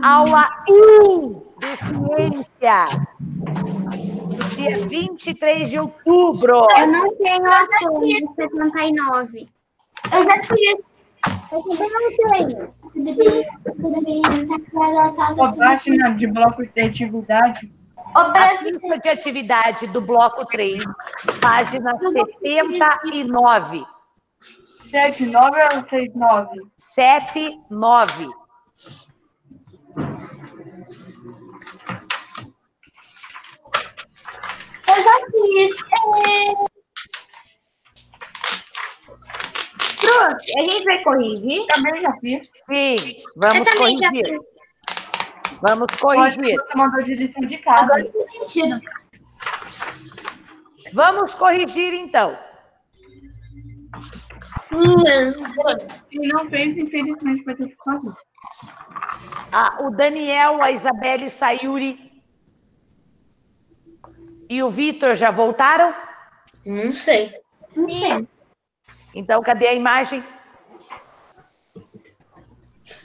Aula 1 de Ciências, dia 23 de outubro. Eu não tenho ação de 79. Eu já fiz. Eu também não tenho. Tudo bem. A página de bloco de atividade. A ficha de atividade do bloco 3, página 79. 79 ou 69? 79. Eu já fiz. Pronto, a gente vai corrigir? Também já fiz. Sim, vamos Eu também já corrigir. fiz. Vamos Pode corrigir. você mandou de lição de casa. Agora tem sentido. Vamos corrigir, então. Quem não fez, infelizmente, vai ter que fazer. O Daniel, a Isabelle Sayuri e o Vitor já voltaram? Não sei. Não sei. Então, cadê a imagem?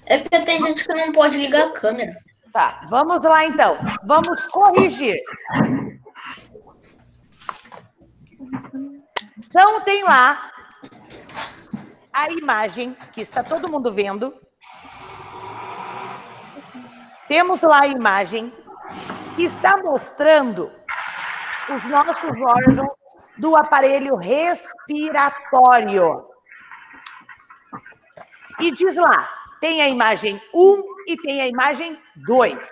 É porque tem gente que não pode ligar a câmera. Tá, vamos lá, então. Vamos corrigir. Então, tem lá a imagem que está todo mundo vendo. Temos lá a imagem que está mostrando os nossos órgãos do aparelho respiratório. E diz lá, tem a imagem 1 e tem a imagem 2.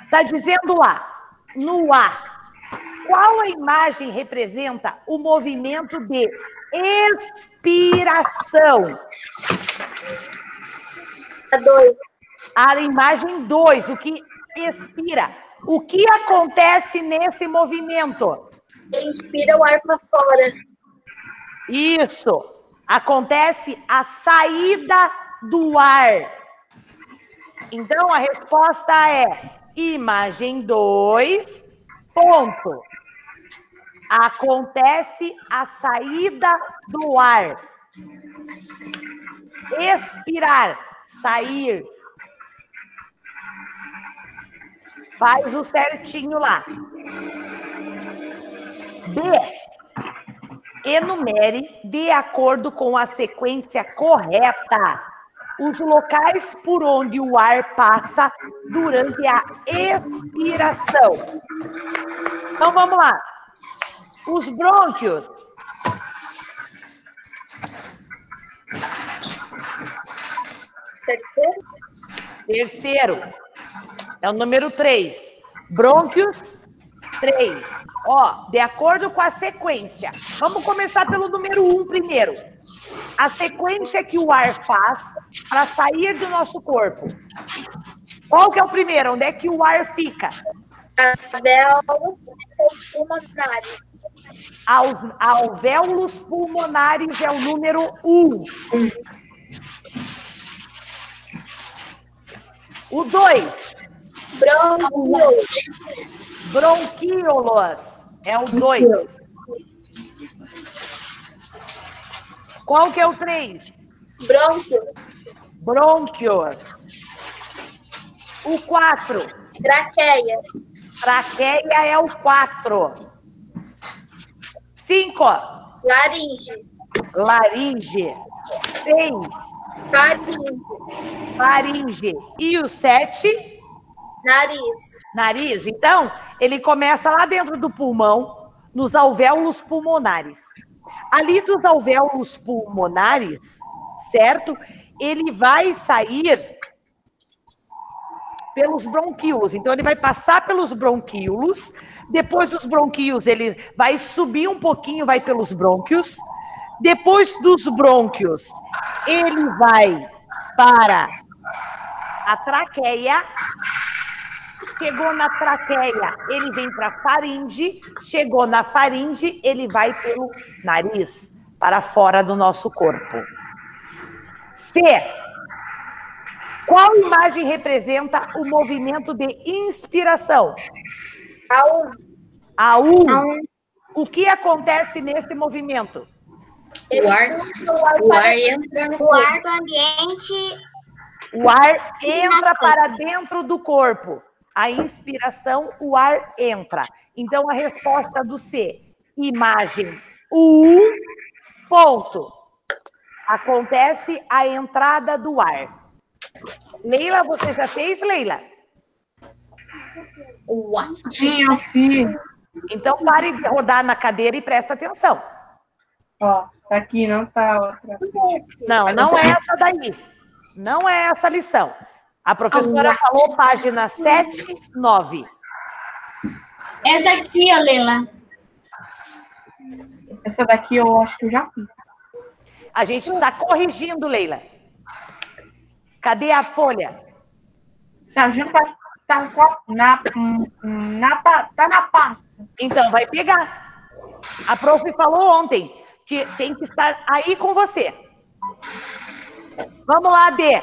Está dizendo lá, no A, qual a imagem representa o movimento de expiração? A 2. A imagem 2, o que expira. O que acontece nesse movimento? Inspira o ar para fora. Isso. Acontece a saída do ar. Então, a resposta é imagem 2, ponto. Acontece a saída do ar. Expirar, sair. Faz o certinho lá. B. Enumere, de acordo com a sequência correta, os locais por onde o ar passa durante a expiração. Então, vamos lá. Os brônquios. Terceiro. É o número 3. Brônquios, 3. Ó, de acordo com a sequência. Vamos começar pelo número 1 primeiro. A sequência que o ar faz para sair do nosso corpo. Qual que é o primeiro? Onde é que o ar fica? Alvéolos pulmonares. Alvéolos pulmonares é o número 1. O 2. Bronquíolos é o 2. Qual que é o 3? Brônquios. O 4. Traqueia. Traqueia é o 4. 5. Laringe. 6. Faringe. E o 7? Nariz. Então, ele começa lá dentro do pulmão, nos alvéolos pulmonares. Ali dos alvéolos pulmonares, certo? Ele vai sair pelos bronquíolos. Então, ele vai passar pelos bronquíolos. Depois dos bronquíolos, ele vai subir um pouquinho, vai pelos brônquios. Depois dos brônquios, ele vai para a traqueia. Chegou na traqueia, ele vem para a faringe. Chegou na faringe, ele vai pelo nariz, para fora do nosso corpo. C. Qual imagem representa o movimento de inspiração? A 1. O que acontece nesse movimento? O ar entra no O ar do ambiente O ar entra para dentro do corpo. A inspiração, o ar entra. Então, a resposta do C, imagem 1, ponto. Acontece a entrada do ar. Leila, você já fez, Leila? Sim, eu fiz. Então, pare de rodar na cadeira e presta atenção. Ó, tá aqui, não tá outra. Não, não é essa daí. Não é essa lição. A professora falou página 7, 9. Essa aqui, ó, Leila. Essa daqui eu acho que eu já fiz. A gente está corrigindo, Leila. Cadê a folha? Tá junto, tá na pasta. Então, vai pegar. A prof falou ontem que tem que estar aí com você. Vamos lá, Dê.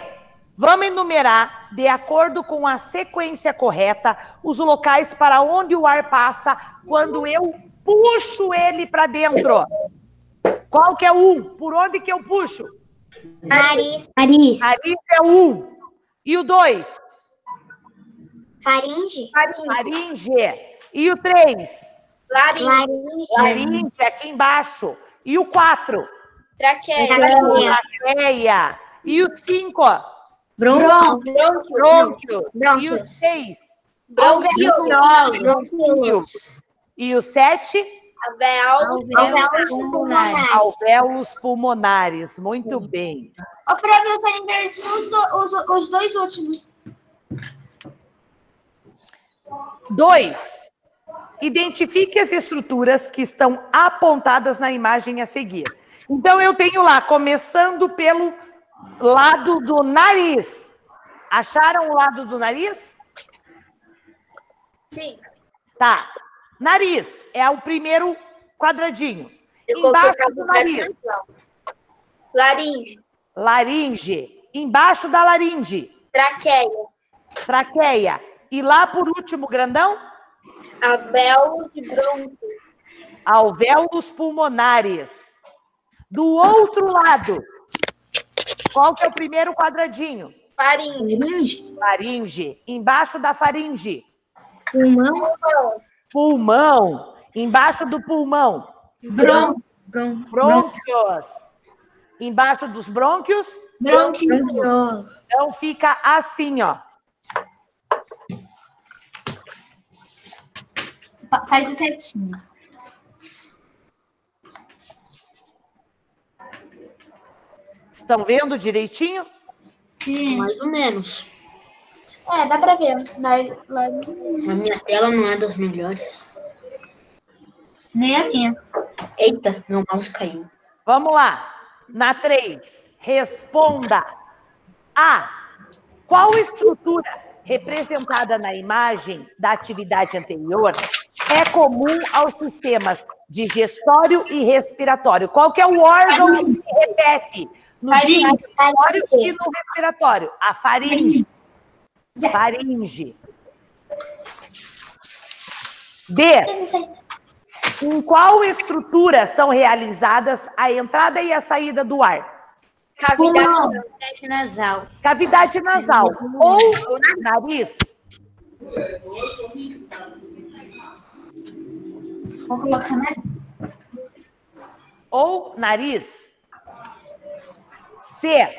Vamos enumerar, de acordo com a sequência correta, os locais para onde o ar passa quando eu puxo ele para dentro. Qual que é o 1? Por onde que eu puxo? Nariz. Nariz é o 1. E o 2? Faringe. Faringe. E o 3? Laringe. Laringe, aqui embaixo. E o 4? Traqueia. Traqueia. E o 5? Brônquios. Brônquios. E o 6? Bronquíolos. E o 7? Alvéolos pulmonares. Muito bem. Ô, professor, inverti os dois últimos. 2. Identifique as estruturas que estão apontadas na imagem a seguir. Então, eu tenho lá, começando pelo lado do nariz. Acharam o lado do nariz? Sim. Tá. Nariz é o primeiro quadradinho. Embaixo do nariz. Laringe. Laringe. Embaixo da laringe. Traqueia. Traqueia. E lá por último, grandão? Alvéolos e brônquios. Alvéolos pulmonares. Do outro lado, qual que é o primeiro quadradinho? Faringe. Faringe. Embaixo da faringe. Pulmão. Pulmão. Embaixo do pulmão. Brônquios. Embaixo dos brônquios. Bronquíolos. Então fica assim, ó. Faz isso certinho. Estão vendo direitinho? Sim. Mais ou menos. É, dá pra ver. A minha tela não é das melhores. Nem aqui. Eita, meu mouse caiu. Vamos lá. Na 3, responda. A. Qual estrutura representada na imagem da atividade anterior é comum aos sistemas digestório e respiratório? Qual que é o órgão que se repete no digestório e no respiratório? A faringe. Faringe. B. Em qual estrutura são realizadas a entrada e a saída do ar? Cavidade nasal. Cavidade nasal ou nariz? Vou colocar nariz. Ou nariz? C.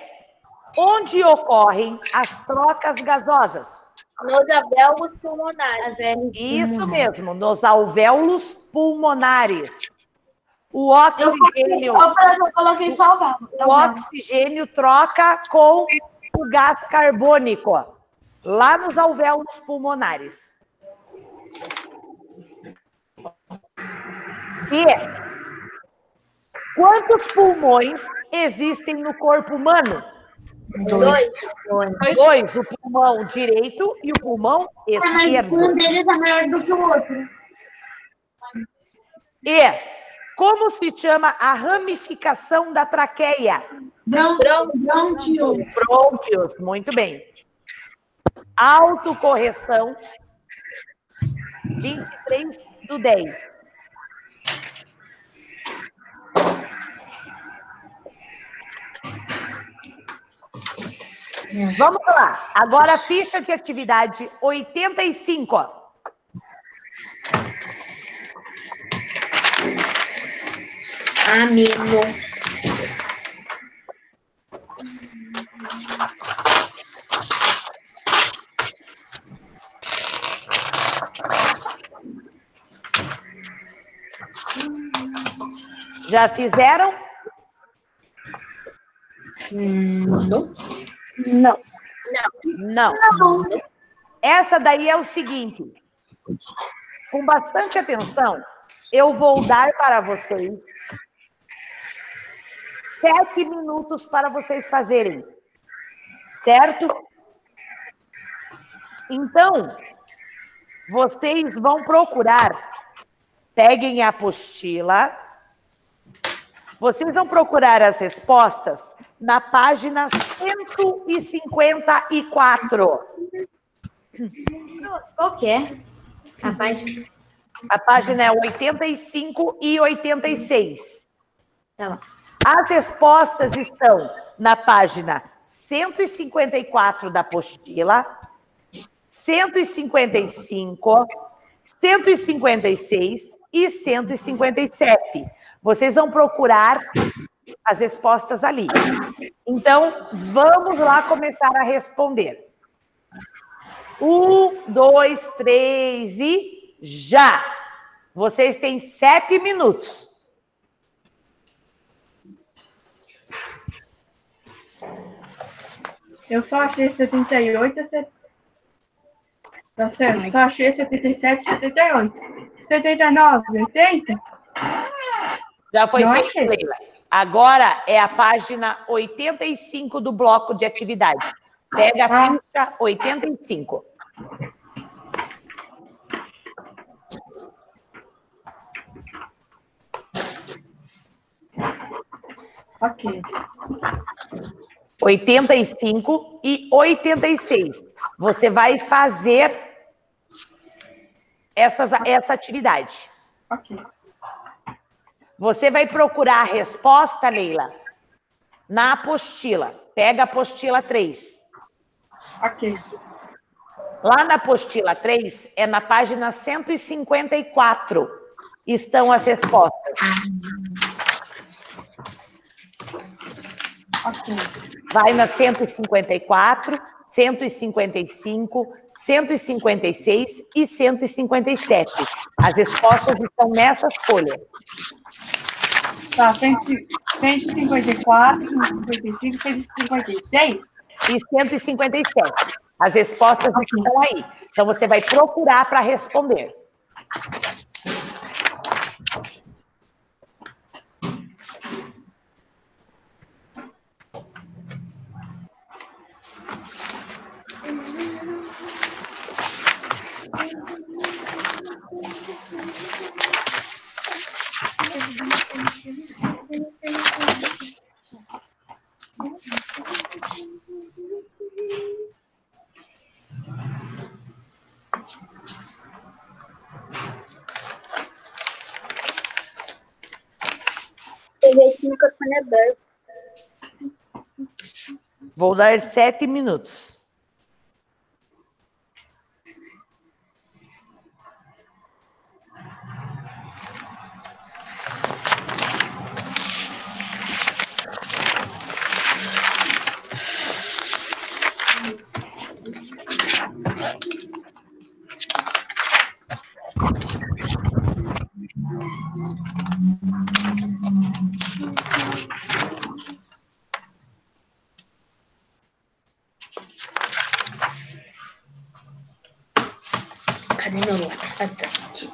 Onde ocorrem as trocas gasosas? Nos alvéolos pulmonares. Isso mesmo, nos alvéolos pulmonares. O oxigênio, Eu coloquei só o véu. o oxigênio troca com o gás carbônico, lá nos alvéolos pulmonares. E quantos pulmões existem no corpo humano? 2. 2, o pulmão direito e o pulmão esquerdo. Um deles é maior do que o outro. E como se chama a ramificação da traqueia? Brônquios. Brônquios, muito bem. Autocorreção, 23/10. Vamos lá. Agora a ficha de atividade 85. Ó. Amino. Já fizeram? Não. Não. Não. Essa daí é o seguinte. Com bastante atenção, eu vou dar para vocês 7 minutos para vocês fazerem. Certo? Então, vocês vão procurar, peguem a apostila, vocês vão procurar as respostas na página 154. Qual que é? A página. A página é 85 e 86. Tá bom. As respostas estão na página 154 da apostila, 155, 156 e 157. Vocês vão procurar as respostas ali. Então, vamos lá começar a responder. 1, 2, 3 e já! Vocês têm 7 minutos. Eu só achei 78 e 70. Tá certo? Só achei 77 e 78. 79, 80? Já foi Não feito, achei. Leila. Agora é a página 85 do bloco de atividade. Pega a ficha 85. Ok. 85 e 86. Você vai fazer essa atividade. Ok. Você vai procurar a resposta, Leila, na apostila. Pega a apostila 3. Ok. Lá na apostila 3, é na página 154, estão as respostas. Ok. Vai na 154, 155, 156 e 157. As respostas estão nessas folhas. Tá, 154, 155, 156. E 157. As respostas estão aí. Então, você vai procurar para responder. Eu vejo que o microfone é aberto. Vou dar 7 minutos. Cadê meu lápis? Ah, tá aqui.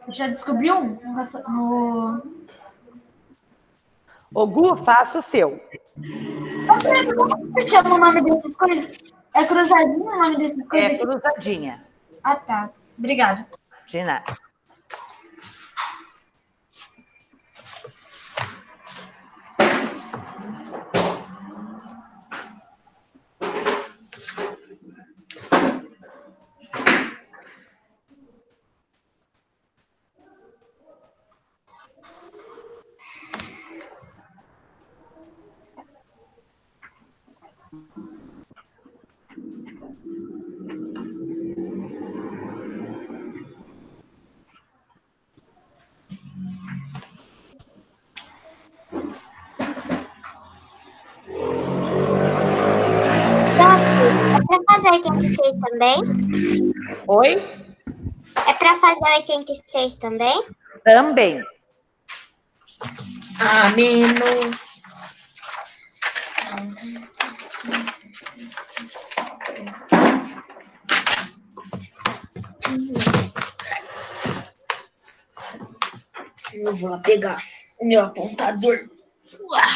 Já descobriu um? Ô, Gu, faça o seu. Como você chama o nome dessas coisas? É cruzadinho o nome dessas coisas? É aqui? cruzadinha. Ah, tá. Obrigada. De nada. É pra fazer 86 também? Oi? É pra fazer 86 também? Também. Ameno. Eu vou lá pegar o meu apontador. Uá.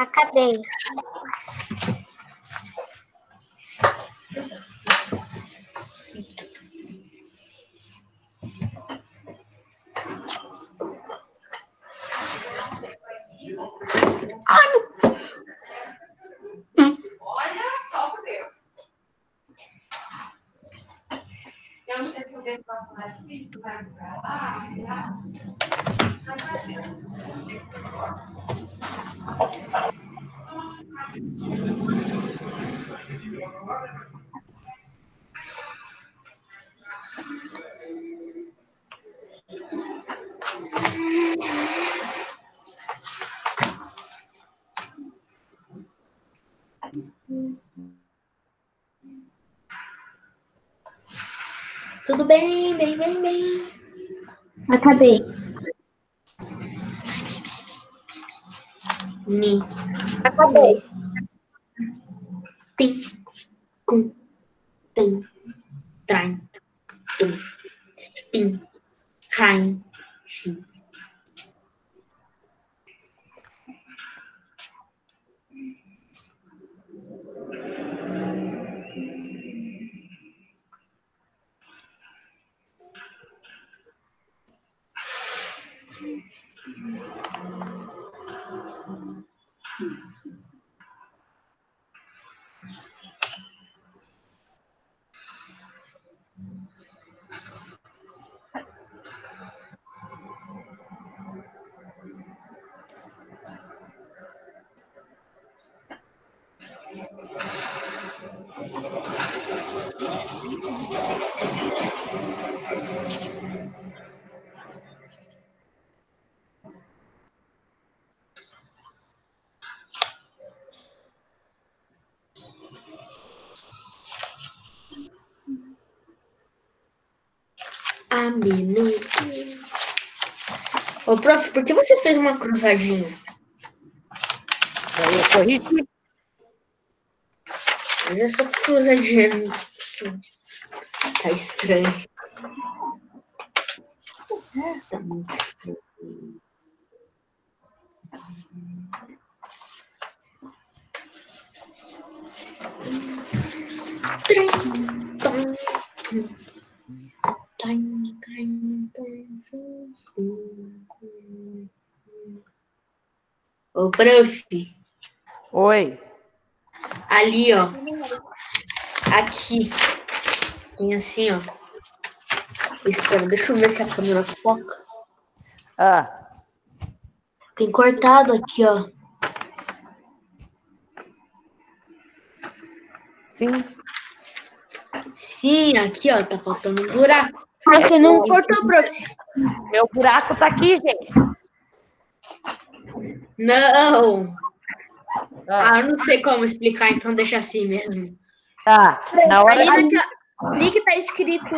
Acabei. Tudo bem, bem. Acabei. Mi. Acabei. Tim. Cum. Tem. Train. Tum. Pim. Rain. Sim. Ameno. Ô, prof, por que você fez uma cruzadinha? Eu corrigi. Mas essa cruzadinha tá estranho. Tá muito estranho. Ô, prof, Oi. ali, ó. Aqui. Tem assim, ó. Espera, deixa eu ver se a câmera foca. Ah, Tem cortado aqui, ó. sim. Sim, aqui, ó. Tá faltando um buraco. Mas você não cortou, prof. Meu buraco tá aqui, gente. Não! Ah, Eu não sei como explicar, então deixa assim mesmo. tá. Na hora Ali que tá escrito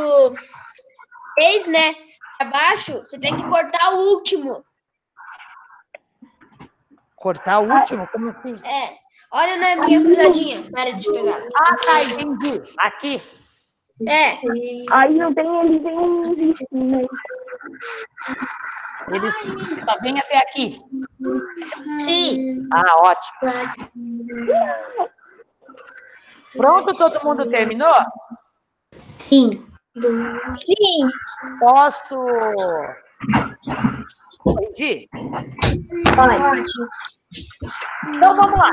6, né? Abaixo, você tem que cortar o último. cortar o último, como assim? É. Olha na minha cruzadinha. Pera, deixa eu pegar. Ah, tá, entendi. Aqui. É. Aí não tem, ele tem um risco, né? Eles só vêm até aqui. Sim. Ah, ótimo. Pronto, todo mundo terminou? Sim. Sim. Posso corrigir? Pode. Então, vamos lá.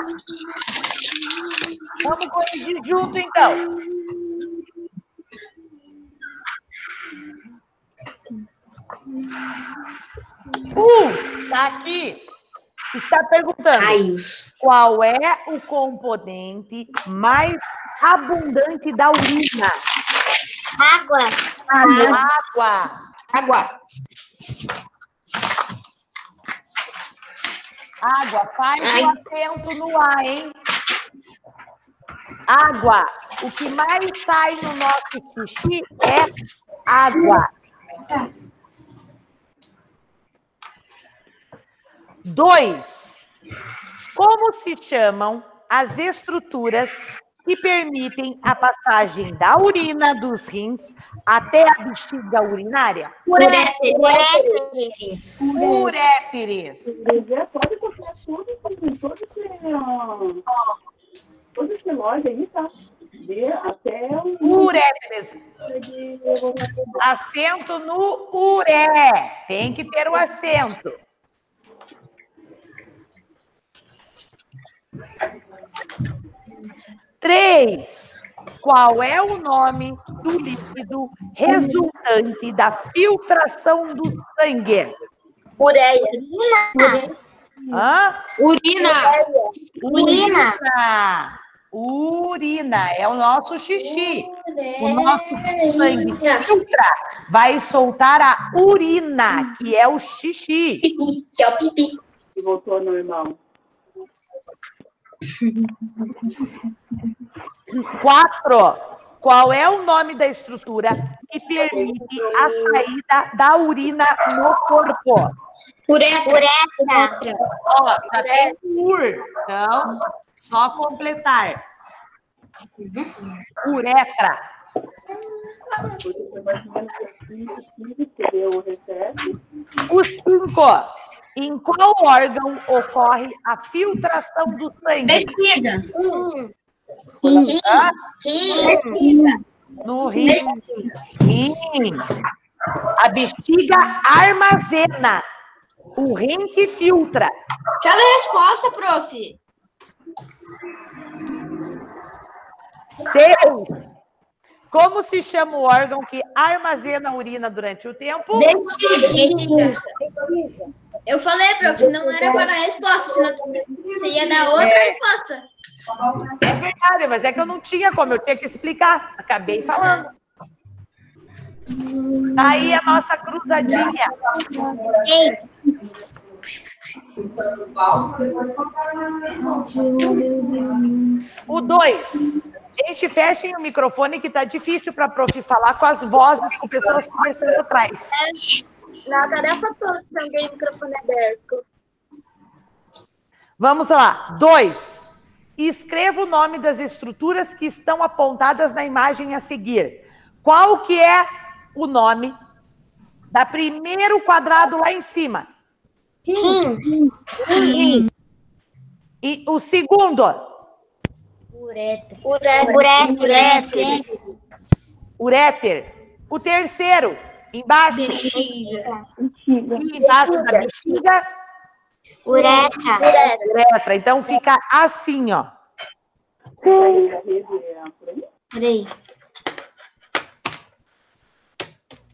Vamos corrigir junto, então. Tá aqui. Está perguntando Raios. qual é o componente mais abundante da urina? Água. Água. Água. Água. Faz o acento no A, hein? Água. O que mais sai no nosso xixi é água. 2. Como se chamam as estruturas que permitem a passagem da urina dos rins até a bexiga urinária? Uréteres. Uréteres. Pode comprar toda essa loja aí, tá? Até Uréteres. Acento no uré. Tem que ter o acento. 3. Qual é o nome do líquido resultante da filtração do sangue? Ureia. Hã? Urina. Urina. É o nosso xixi. O nosso sangue filtra, vai soltar a urina, que é o xixi. Que é o pipi. e voltou ao normal. 4. Qual é o nome da estrutura que permite a saída da urina no corpo? Uretra. Ó, já tem então, só completar. Uretra. O 5. Em qual órgão ocorre a filtração do sangue? Bexiga. No rim. Rim. A bexiga armazena. O rim que filtra. Já deu a resposta, prof. 6. Como se chama o órgão que armazena a urina durante o tempo? Bexiga. Eu falei, prof, não era para a resposta, senão você ia dar outra resposta. É verdade, mas é que eu não tinha como, eu tinha que explicar. Acabei falando. Aí a nossa cruzadinha. O 2. Gente, fechem o microfone que tá difícil para a prof falar com as vozes com pessoas conversando atrás. Na tarefa toda também o microfone aberto. Vamos lá. 2. Escreva o nome das estruturas que estão apontadas na imagem a seguir. Qual que é o nome da primeiro quadrado lá em cima? Rim. E o segundo? Uréter. O terceiro, embaixo. Bexiga. Embaixo da bexiga. Uretra. Então fica assim, ó. Peraí.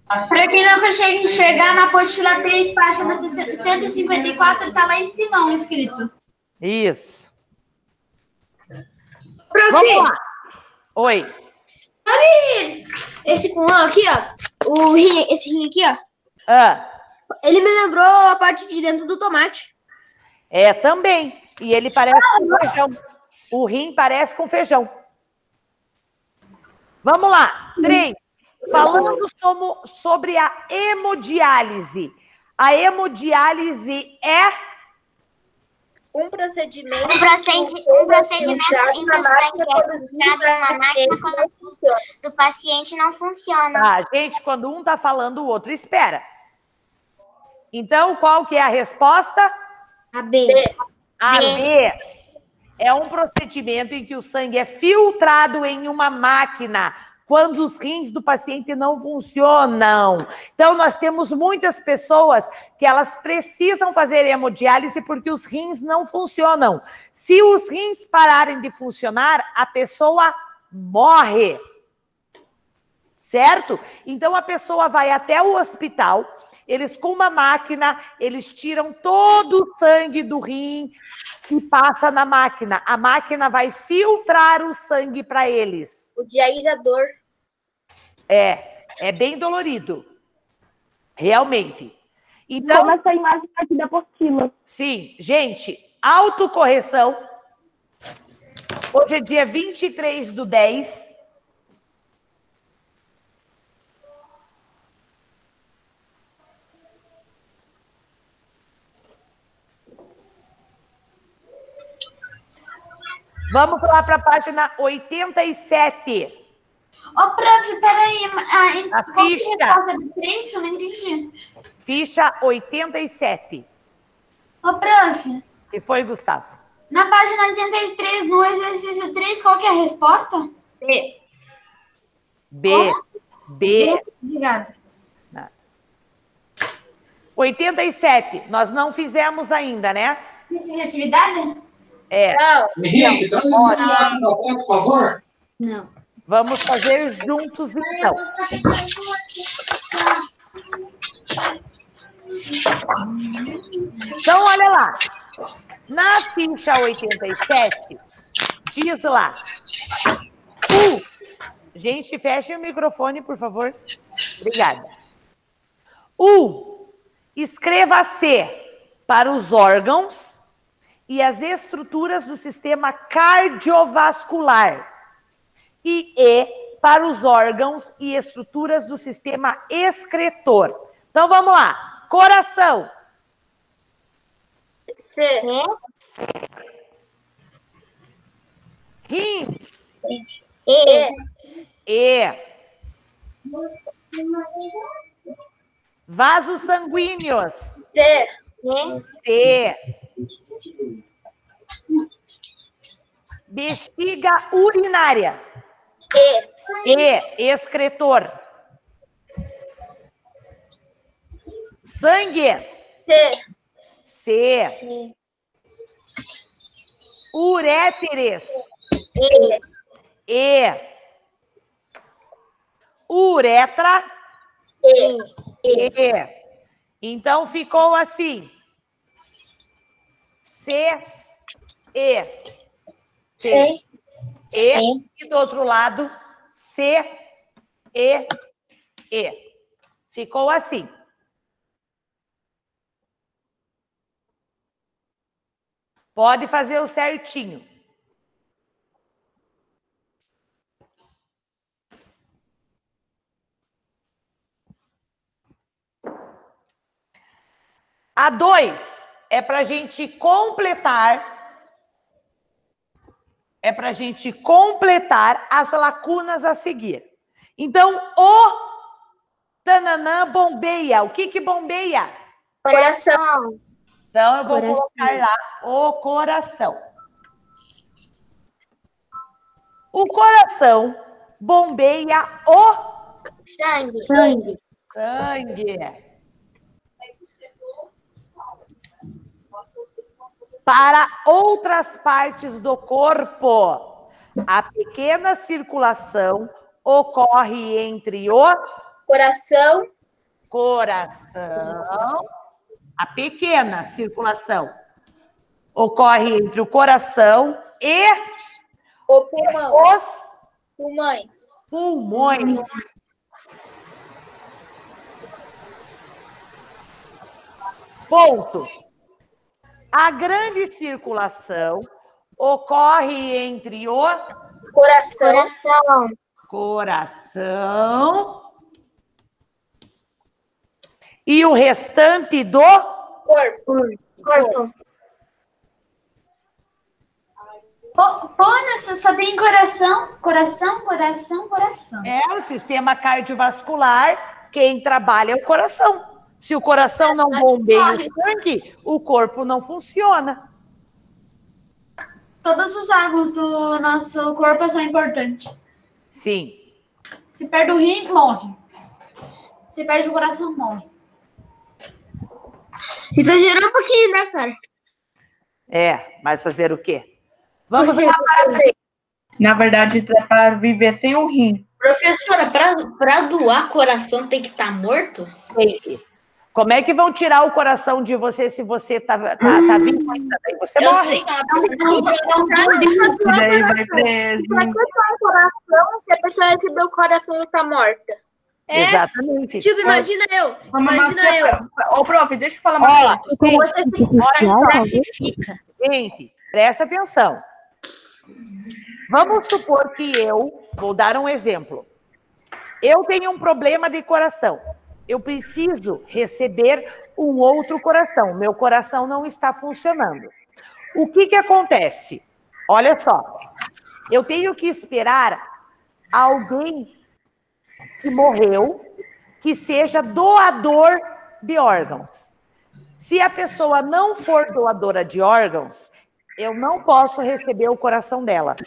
Para quem não consegue enxergar, na apostila 3, página 154, está lá em cima escrito. Isso. Prof, Vamos lá. Oi. sabe esse pulmão aqui, ó? Esse rim aqui, ó. Ah, Ele me lembrou a parte de dentro do tomate. é também. E ele parece com feijão. O rim parece com feijão. Vamos lá. 3. Falando sobre a hemodiálise. A hemodiálise é... Um procedimento Um procedimento em que o sangue é registrado numa máquina quando do paciente não funciona. Ah, gente, quando um tá falando, o outro espera. Então, qual que é a resposta? A B. A B é um procedimento em que o sangue é filtrado em uma máquina quando os rins do paciente não funcionam. Então, nós temos muitas pessoas que elas precisam fazer hemodiálise porque os rins não funcionam. Se os rins pararem de funcionar, a pessoa morre. Certo? Então, a pessoa vai até o hospital, eles com uma máquina, eles tiram todo o sangue do rim e passa na máquina. A máquina vai filtrar o sangue para eles. O dializador. É bem dolorido. Realmente. Então, Como essa imagem aqui da apostila. sim, gente, autocorreção. Hoje é dia 23/10. Vamos lá para a página 87. Ô, prof, peraí. A Qual que ficha. é a resposta do 3? Eu não entendi. Ficha 87. Ô, prof, Que foi, Gustavo? na página 83, no exercício 3, qual que é a resposta? B. B. Obrigada. 87. Nós não fizemos ainda, né? Tem atividade? Não. Henrique, traz esse celular no papel, por favor. Não. Vamos fazer juntos, então. Então, olha lá. Na ficha 87, diz lá. Gente, feche o microfone, por favor. Obrigada. Escreva C para os órgãos e as estruturas do sistema cardiovascular. E E para os órgãos e estruturas do sistema excretor. Então, vamos lá. Coração. C. Rins. E. E. Vasos sanguíneos. C. T. Bexiga urinária. E. Excretor. Sangue. C. Uréteres. E. Uretra. E. Então ficou assim. C. E. C. E. E do outro lado, C. E. E. Ficou assim. Pode fazer o certinho. A 2 é para a gente completar. É para a gente completar as lacunas a seguir. Então, o tananã bombeia. O que bombeia? Coração. Então, eu vou Coração. colocar lá o coração. O coração bombeia o Sangue. sangue para outras partes do corpo. A pequena circulação ocorre entre o coração. A pequena circulação ocorre entre o coração e O pulmão. os Pulmões. pulmões. Ponto. A grande circulação ocorre entre o Coração. coração e o restante do Corpo. Pô, só tem coração, coração. é o sistema cardiovascular. Quem trabalha é o coração. Se o coração não bombeia o sangue, o corpo não funciona. Todos os órgãos do nosso corpo são importantes. Sim. Se perde o rim, morre. Se perde o coração, morre. Exagerou um pouquinho, né, cara? Mas fazer o quê? Vamos lá para 3. Na verdade, é para viver sem o rim. Professora, para doar coração tem que estar morto? Como é que vão tirar o coração de você se você tá vivo ainda? Daí você Eu morre. sei. E daí vai preso. Pra que tá um coração se a pessoa recebeu o coração e tá morta? Exatamente. Tipo, imagina eu. Ô, prof, deixa eu falar uma coisa. Gente, presta atenção. Vamos supor que vou dar um exemplo. Eu tenho um problema de coração. Eu preciso receber um outro coração. Meu coração não está funcionando. O que acontece? Olha só. Eu tenho que esperar alguém que morreu que seja doador de órgãos. Se a pessoa não for doadora de órgãos, eu não posso receber o coração dela.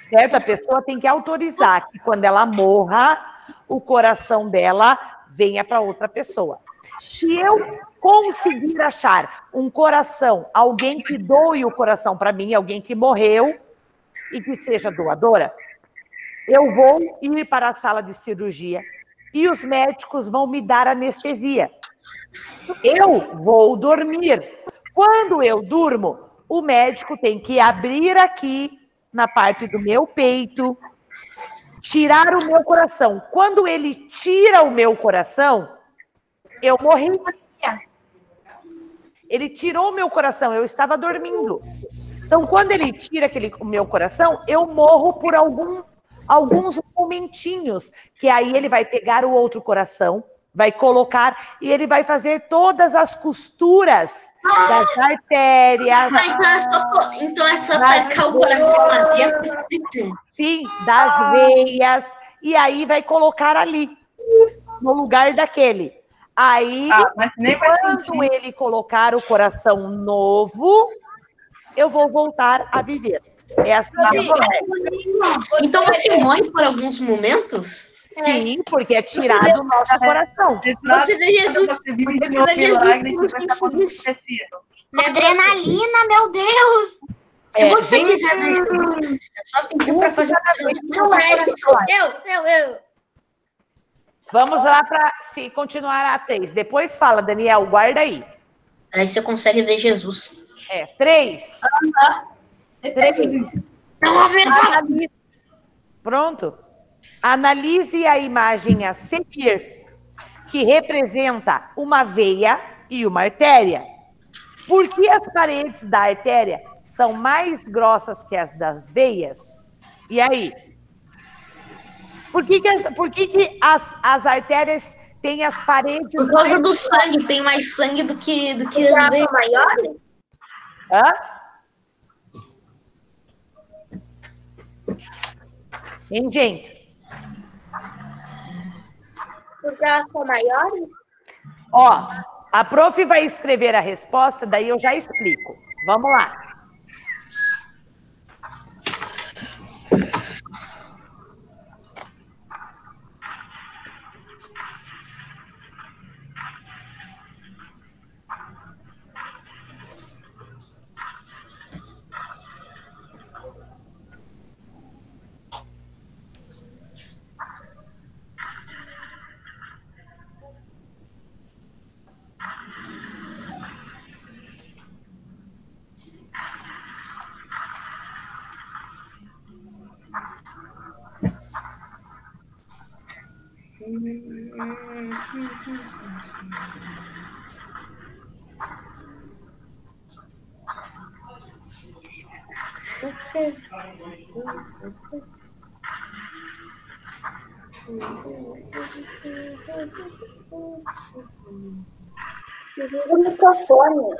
Certo? A pessoa tem que autorizar que quando ela morra, o coração dela venha para outra pessoa. Se eu conseguir achar um coração, alguém que doe o coração para mim, alguém que morreu e que seja doadora, eu vou ir para a sala de cirurgia e os médicos vão me dar anestesia. Eu vou dormir. Quando eu durmo, o médico tem que abrir aqui na parte do meu peito, tirar o meu coração. Quando ele tira o meu coração, eu morri. Ele tirou o meu coração, eu estava dormindo. Então, quando ele tira o meu coração, eu morro por alguns momentinhos, que aí ele vai pegar o outro coração, vai colocar e ele vai fazer todas as costuras das artérias. Então é só tacar o coração lá dentro? Sim, das veias. E aí vai colocar ali, no lugar daquele. Aí, quando ele colocar o coração novo, eu vou voltar a viver. É assim que Então você morre por alguns momentos? Sim, porque é tirado o nosso coração. Você vê Jesus. Adrenalina, meu Deus! Se você quiser ver Jesus, é só pedir para fazer Eu. Vamos lá para continuar a 3. Depois fala, Daniel, guarda aí. Aí você consegue ver Jesus. 3. 3. Pronto. Analise a imagem a seguir, que representa uma veia e uma artéria. Por que as paredes da artéria são mais grossas que as das veias? E aí? Por que as artérias têm as paredes... Por causa do sangue, tem mais sangue do que as veias maiores? Hã? Hein, gente? Porque elas são maiores? Ó, a prof vai escrever a resposta, daí eu já explico. Vamos lá. Desliga o microfone.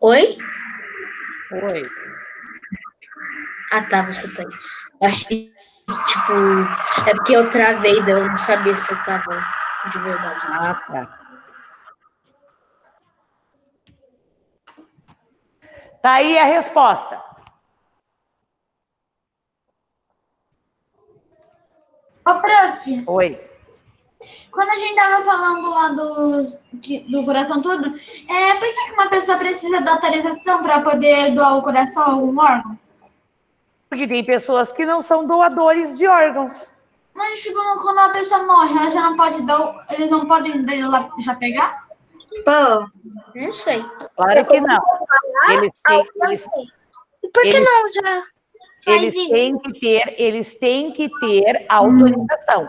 Oi? Oi. Ah, tá, você tá aí. Eu achei que, tipo, é porque eu travei, daí eu não sabia se eu tava de verdade. Ah, tá. Tá aí a resposta. Ô, prof, Oi. quando a gente tava falando lá do coração tudo, por que uma pessoa precisa da autorização para poder doar o coração a algum órgão? Porque tem pessoas que não são doadores de órgãos. Mas, tipo, quando a pessoa morre, ela já não pode dar, eles não podem ir lá já pegar? Pô, não sei. Claro que não. Por que não já faz isso? Eles têm que ter autorização.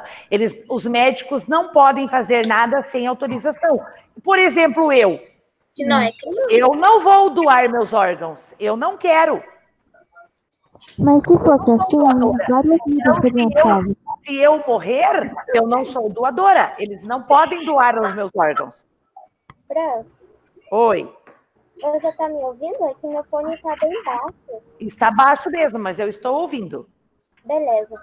Os médicos não podem fazer nada sem autorização. Por exemplo, Que não é crime. eu não vou doar meus órgãos. Eu não quero. Mas se fosse assim, várias vidas seriam salvas. Se eu morrer, eu não sou doadora. Eles não podem doar os meus órgãos. Fran, Oi. você tá me ouvindo? É que meu fone tá bem baixo. Está baixo mesmo, mas eu estou ouvindo. Beleza.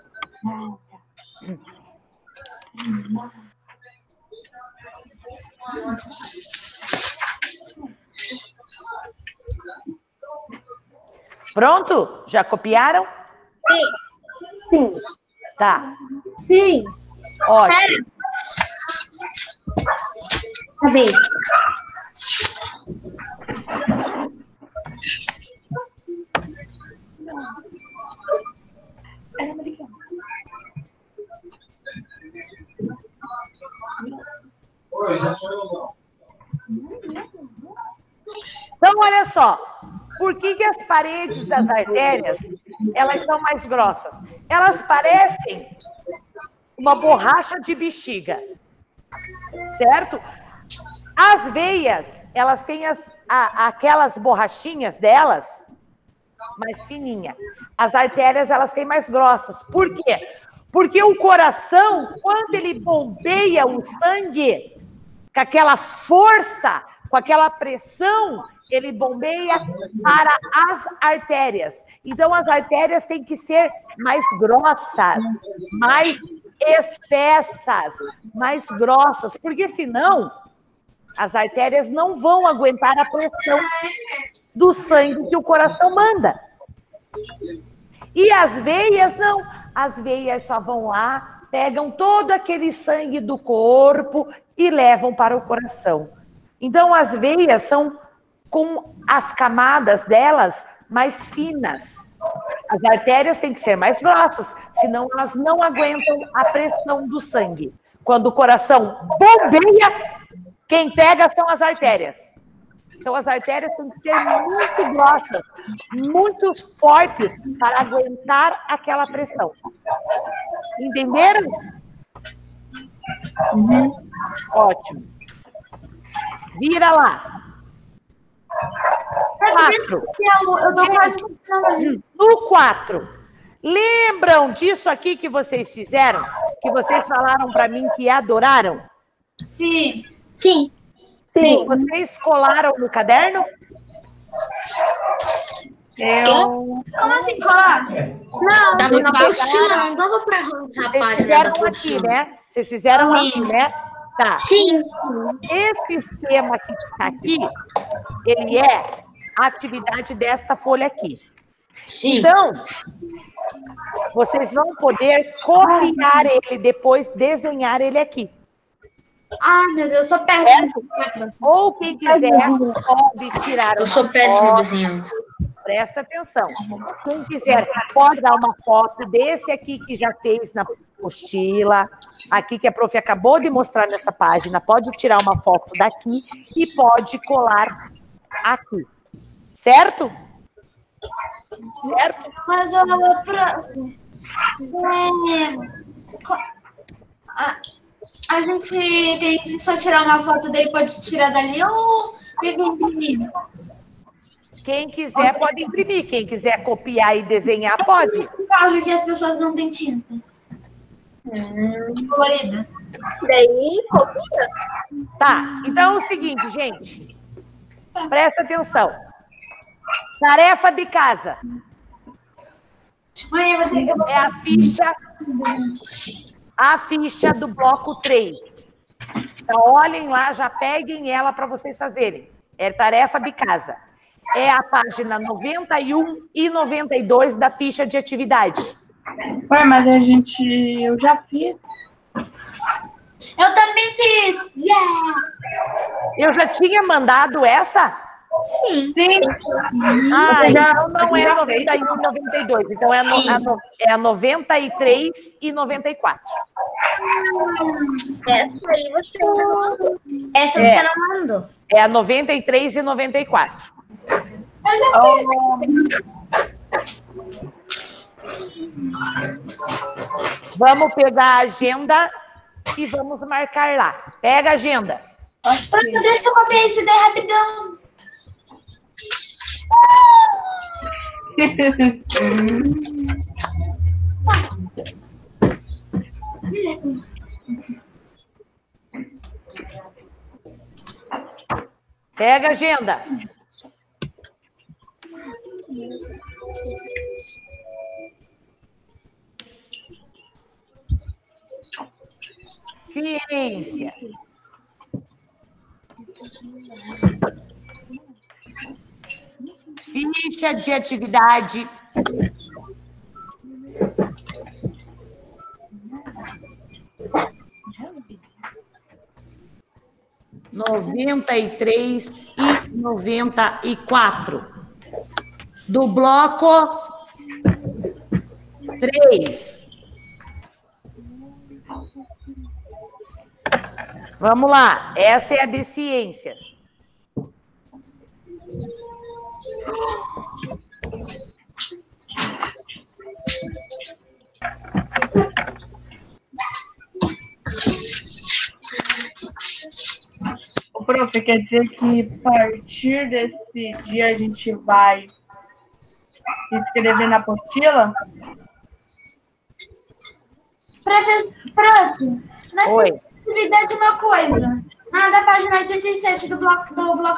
Pronto? Já copiaram? Sim. Tá. Sim. Ótimo. Cadê? Então, olha só. Por que as paredes das artérias, elas são mais grossas? Elas parecem uma borracha de bexiga, certo? As veias, elas têm aquelas borrachinhas delas mais fininha. As artérias, elas têm mais grossas. Por quê? Porque o coração, quando ele bombeia o sangue, com aquela força, com aquela pressão, ele bombeia para as artérias. Então, as artérias têm que ser mais grossas, mais espessas, mais grossas, porque senão as artérias não vão aguentar a pressão do sangue que o coração manda. E as veias não. As veias só vão lá, pegam todo aquele sangue do corpo e levam para o coração. Então, as veias são com as camadas delas mais finas. As artérias têm que ser mais grossas, senão elas não aguentam a pressão do sangue. Quando o coração bombeia, quem pega são as artérias. Então, as artérias têm que ser muito grossas, muito fortes para aguentar aquela pressão. Entenderam? Uhum. Ótimo. Vira lá. 4. No 4. Lembram disso aqui que vocês fizeram? Que vocês falaram para mim que adoraram? Sim. Sim. Sim. Vocês colaram no caderno? Como assim colar? Não, Dava na apostila, não dava pra arrancar a Vocês página fizeram da aqui, apostila. né? Vocês fizeram aqui, né? Tá. sim. Esse esquema que está aqui, ele é a atividade desta folha aqui. Sim. Então, Vocês vão poder copiar ele, depois desenhar ele aqui. Ah, meu Deus, eu sou péssima. Ou quem quiser pode tirar Eu uma sou péssimo foto. desenhando. Presta atenção. Quem quiser pode dar uma foto desse aqui que já fez na apostila, aqui que a prof acabou de mostrar nessa página, pode tirar uma foto daqui e pode colar aqui. Certo? Certo? Mas, prof, a gente tem que só tirar uma foto dele, pode tirar dali ou tem que imprimir? Quem quiser pode imprimir, quem quiser copiar e desenhar pode. Por causa que as pessoas não têm tinta. Colorida. Daí, copia. Tá, então é o seguinte, gente. Presta atenção. Tarefa de casa. Mãe, eu vou ter que... É a ficha do bloco 3. Então, olhem lá, já peguem ela para vocês fazerem. É tarefa de casa. É a página 91 e 92 da ficha de atividade. Ué, mas eu já fiz. Eu também fiz! Yeah! Eu já tinha mandado essa? Sim. Ah, Já- então não é a 91 e 92. Então é a 93 e 94. Essa aí você não. Essa você não mandou. É a 93 e 94. Vamos pegar a agenda e vamos marcar lá. Pega a agenda. Prof, deixa eu copiar isso daí rapidão. Pega a agenda. Ciências. Ficha de atividade. Noventa e 94. Do bloco 3. Vamos lá, essa é a de ciências. O prof, quer dizer que a partir desse dia a gente vai escrever na apostila? Prof, na Oi. atividade uma coisa. Da página 87 do bloco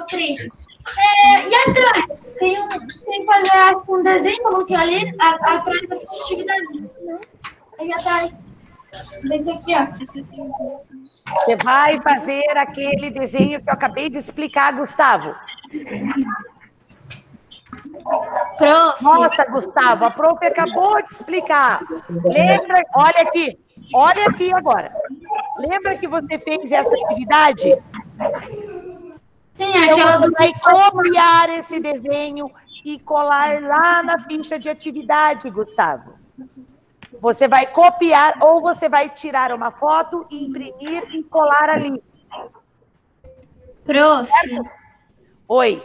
3. E atrás? Tem que fazer um desenho, coloquei ali, atrás da atividade. Aí atrás. Desse aqui, ó. Você vai fazer aquele desenho que eu acabei de explicar, Gustavo. Prof, Nossa, Gustavo, a prof acabou de explicar. Lembra? Olha aqui agora. Lembra que você fez essa atividade? Sim, Então, aquela você do... vai copiar esse desenho e colar lá na ficha de atividade, Gustavo. Você vai copiar ou você vai tirar uma foto, imprimir e colar ali. prof, Oi.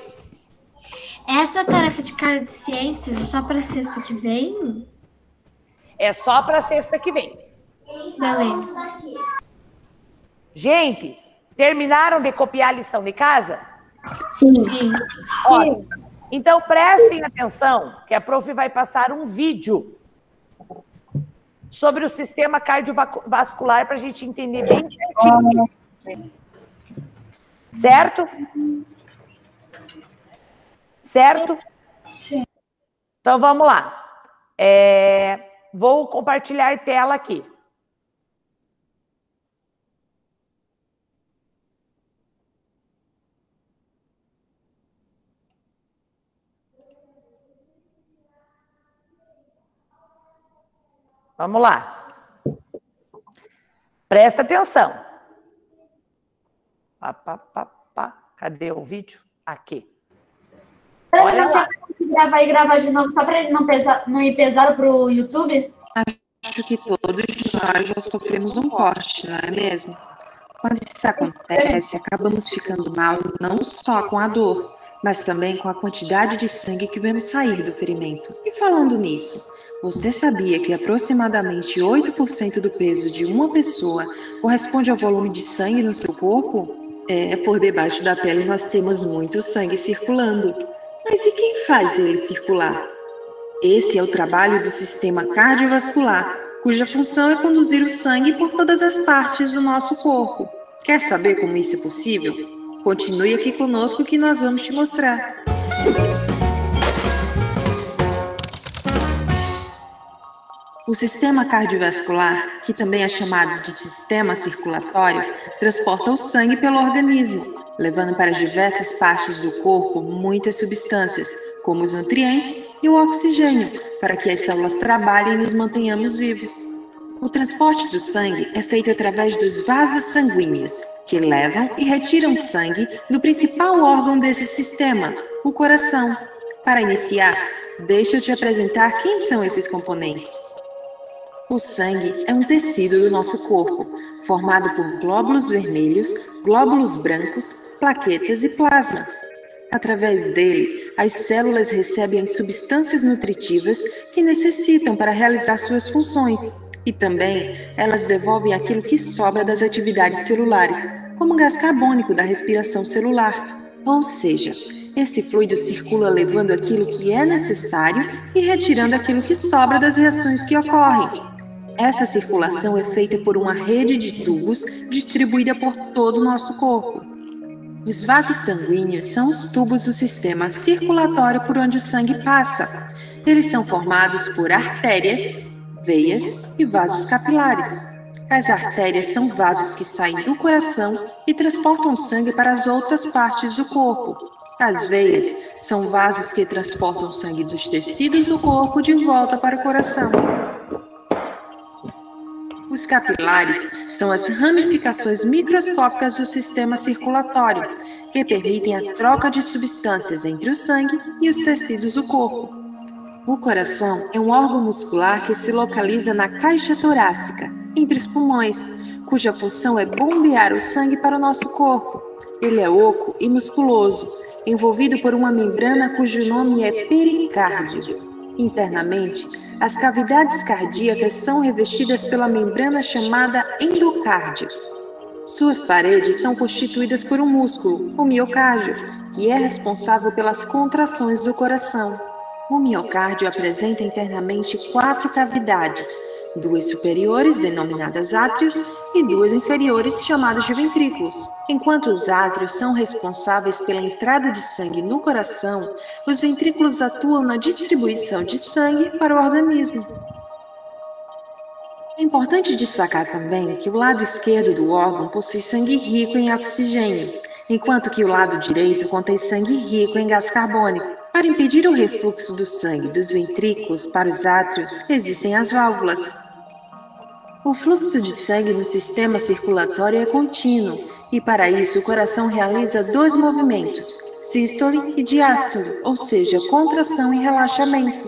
essa tarefa de cara de ciências é só para sexta que vem? É só para sexta que vem. Beleza. Gente, terminaram de copiar a lição de casa? Sim. Ótimo. Então, prestem atenção que a prof vai passar um vídeo sobre o sistema cardiovascular para a gente entender bem certinho. Certo? Certo? Sim. Então, vamos lá. Vou compartilhar tela aqui. Vamos lá. Presta atenção. Cadê o vídeo? Aqui. Olha lá. Vai gravar de novo só para ele não ir pesado para o YouTube? Acho que todos nós já sofremos um corte, não é mesmo? Quando isso acontece, acabamos ficando mal não só com a dor, mas também com a quantidade de sangue que vemos sair do ferimento. E falando nisso, você sabia que aproximadamente 8% do peso de uma pessoa corresponde ao volume de sangue no seu corpo? Por debaixo da pele nós temos muito sangue circulando. Mas e quem faz ele circular? Esse é o trabalho do sistema cardiovascular, cuja função é conduzir o sangue por todas as partes do nosso corpo. Quer saber como isso é possível? Continue aqui conosco que nós vamos te mostrar. O sistema cardiovascular, que também é chamado de sistema circulatório, transporta o sangue pelo organismo, levando para diversas partes do corpo muitas substâncias, como os nutrientes e o oxigênio, para que as células trabalhem e nos mantenhamos vivos. O transporte do sangue é feito através dos vasos sanguíneos, que levam e retiram sangue do principal órgão desse sistema, o coração. Para iniciar, deixa eu te apresentar quem são esses componentes. O sangue é um tecido do nosso corpo, formado por glóbulos vermelhos, glóbulos brancos, plaquetas e plasma. Através dele, as células recebem as substâncias nutritivas que necessitam para realizar suas funções. E também, elas devolvem aquilo que sobra das atividades celulares, como o gás carbônico da respiração celular. Ou seja, esse fluido circula levando aquilo que é necessário e retirando aquilo que sobra das reações que ocorrem. Essa circulação é feita por uma rede de tubos distribuída por todo o nosso corpo. Os vasos sanguíneos são os tubos do sistema circulatório por onde o sangue passa. Eles são formados por artérias, veias e vasos capilares. As artérias são vasos que saem do coração e transportam sangue para as outras partes do corpo. As veias são vasos que transportam sangue dos tecidos do corpo de volta para o coração. Os capilares são as ramificações microscópicas do sistema circulatório, que permitem a troca de substâncias entre o sangue e os tecidos do corpo. O coração é um órgão muscular que se localiza na caixa torácica, entre os pulmões, cuja função é bombear o sangue para o nosso corpo. Ele é oco e musculoso, envolvido por uma membrana cujo nome é pericárdio. Internamente, as cavidades cardíacas são revestidas pela membrana chamada endocárdio. Suas paredes são constituídas por um músculo, o miocárdio, que é responsável pelas contrações do coração. O miocárdio apresenta internamente 4 cavidades, 2 superiores, denominadas átrios, e 2 inferiores, chamadas de ventrículos. Enquanto os átrios são responsáveis pela entrada de sangue no coração, os ventrículos atuam na distribuição de sangue para o organismo. É importante destacar também que o lado esquerdo do órgão possui sangue rico em oxigênio, enquanto que o lado direito contém sangue rico em gás carbônico. Para impedir o refluxo do sangue dos ventrículos para os átrios, existem as válvulas. O fluxo de sangue no sistema circulatório é contínuo, e para isso o coração realiza 2 movimentos, sístole e diástole, ou seja, contração e relaxamento.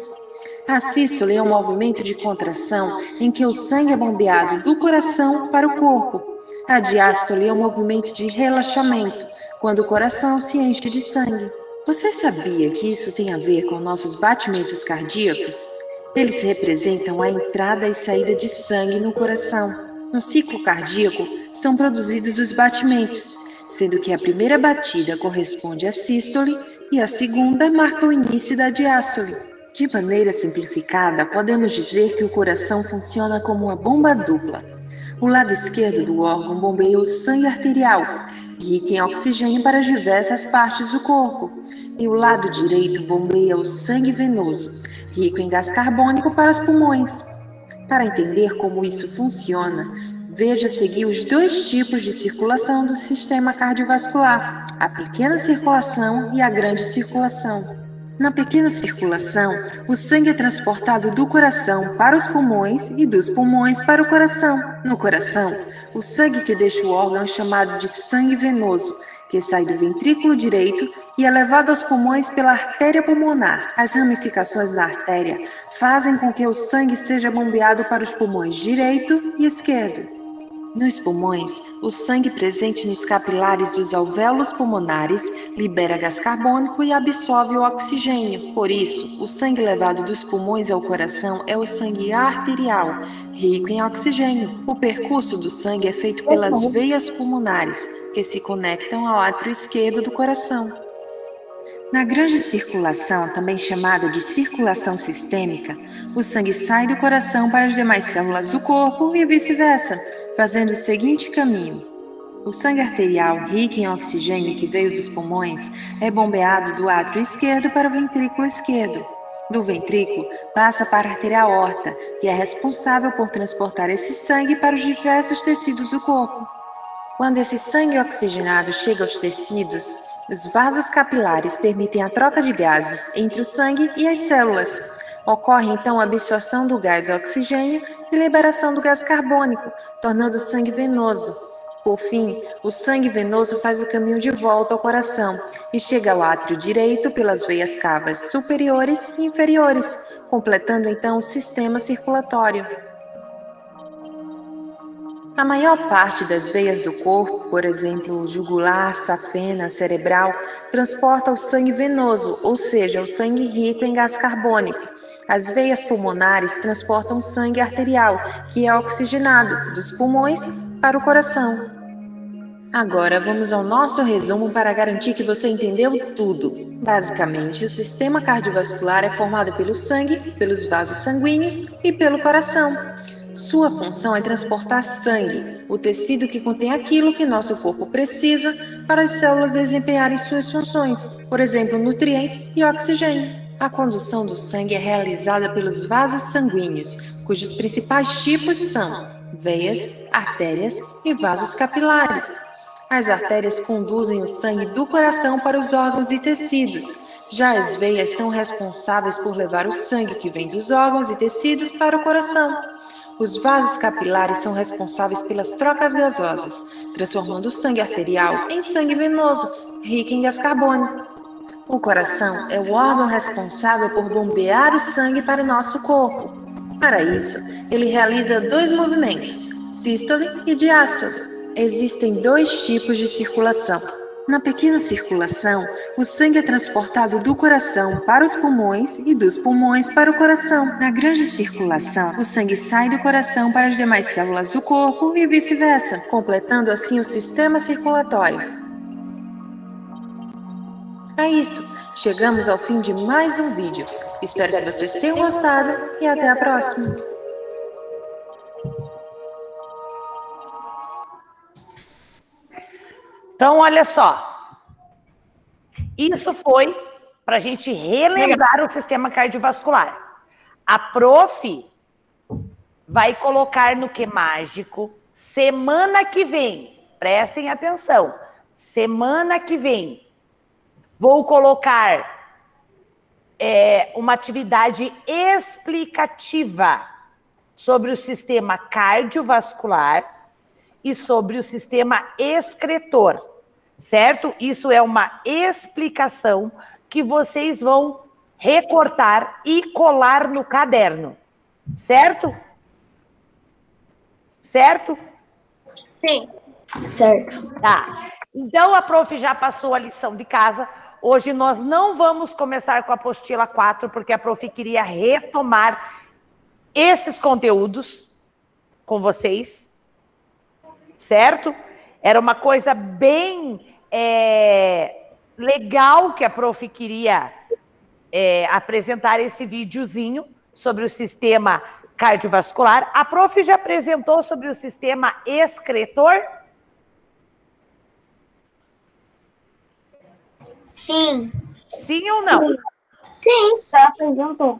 A sístole é um movimento de contração em que o sangue é bombeado do coração para o corpo. A diástole é um movimento de relaxamento, quando o coração se enche de sangue. Você sabia que isso tem a ver com nossos batimentos cardíacos? Eles representam a entrada e saída de sangue no coração. No ciclo cardíaco, são produzidos os batimentos, sendo que a primeira batida corresponde à sístole e a segunda marca o início da diástole. De maneira simplificada, podemos dizer que o coração funciona como uma bomba dupla. O lado esquerdo do órgão bombeia o sangue arterial, rico em oxigênio para diversas partes do corpo, e o lado direito bombeia o sangue venoso, rico em gás carbônico para os pulmões. Para entender como isso funciona, veja a seguir os 2 tipos de circulação do sistema cardiovascular, a pequena circulação e a grande circulação. Na pequena circulação, o sangue é transportado do coração para os pulmões e dos pulmões para o coração. No coração, o sangue que deixa o órgão é chamado de sangue venoso, que sai do ventrículo direito e é levado aos pulmões pela artéria pulmonar. As ramificações da artéria fazem com que o sangue seja bombeado para os pulmões direito e esquerdo. Nos pulmões, o sangue presente nos capilares dos alvéolos pulmonares libera gás carbônico e absorve o oxigênio. Por isso, o sangue levado dos pulmões ao coração é o sangue arterial, rico em oxigênio. O percurso do sangue é feito pelas veias pulmonares, que se conectam ao átrio esquerdo do coração. Na grande circulação, também chamada de circulação sistêmica, o sangue sai do coração para as demais células do corpo e vice-versa, fazendo o seguinte caminho. O sangue arterial, rico em oxigênio que veio dos pulmões, é bombeado do átrio esquerdo para o ventrículo esquerdo. Do ventrículo, passa para a artéria aorta, que é responsável por transportar esse sangue para os diversos tecidos do corpo. Quando esse sangue oxigenado chega aos tecidos, os vasos capilares permitem a troca de gases entre o sangue e as células. Ocorre então a absorção do gás oxigênio e liberação do gás carbônico, tornando o sangue venoso. Por fim, o sangue venoso faz o caminho de volta ao coração e chega ao átrio direito pelas veias cavas superiores e inferiores, completando então o sistema circulatório. A maior parte das veias do corpo, por exemplo, jugular, safena, cerebral, transporta o sangue venoso, ou seja, o sangue rico em gás carbônico. As veias pulmonares transportam o sangue arterial, que é oxigenado, dos pulmões para o coração. Agora vamos ao nosso resumo para garantir que você entendeu tudo. Basicamente, o sistema cardiovascular é formado pelo sangue, pelos vasos sanguíneos e pelo coração. Sua função é transportar sangue, o tecido que contém aquilo que nosso corpo precisa para as células desempenharem suas funções, por exemplo, nutrientes e oxigênio. A condução do sangue é realizada pelos vasos sanguíneos, cujos principais tipos são veias, artérias e vasos capilares. As artérias conduzem o sangue do coração para os órgãos e tecidos. Já as veias são responsáveis por levar o sangue que vem dos órgãos e tecidos para o coração. Os vasos capilares são responsáveis pelas trocas gasosas, transformando o sangue arterial em sangue venoso, rico em gás carbônico. O coração é o órgão responsável por bombear o sangue para o nosso corpo. Para isso, ele realiza dois movimentos, sístole e diástole. Existem dois tipos de circulação. Na pequena circulação, o sangue é transportado do coração para os pulmões e dos pulmões para o coração. Na grande circulação, o sangue sai do coração para as demais células do corpo e vice-versa, completando assim o sistema circulatório. É isso, chegamos ao fim de mais um vídeo. Espero que vocês tenham gostado e até a próxima. Então, olha só. Isso foi para a gente relembrar o sistema cardiovascular. A prof vai colocar no que mágico semana que vem. Prestem atenção. Semana que vem. Vou colocar uma atividade explicativa sobre o sistema cardiovascular e sobre o sistema excretor, certo? Isso é uma explicação que vocês vão recortar e colar no caderno, certo? Certo? Sim. Certo. Tá. Então, a prof já passou a lição de casa. Hoje nós não vamos começar com a apostila 4, porque a prof queria retomar esses conteúdos com vocês, certo? Era uma coisa bem legal que a prof queria apresentar esse videozinho sobre o sistema cardiovascular. A prof já apresentou sobre o sistema excretor? Sim. Sim ou não? Sim, já apresentou.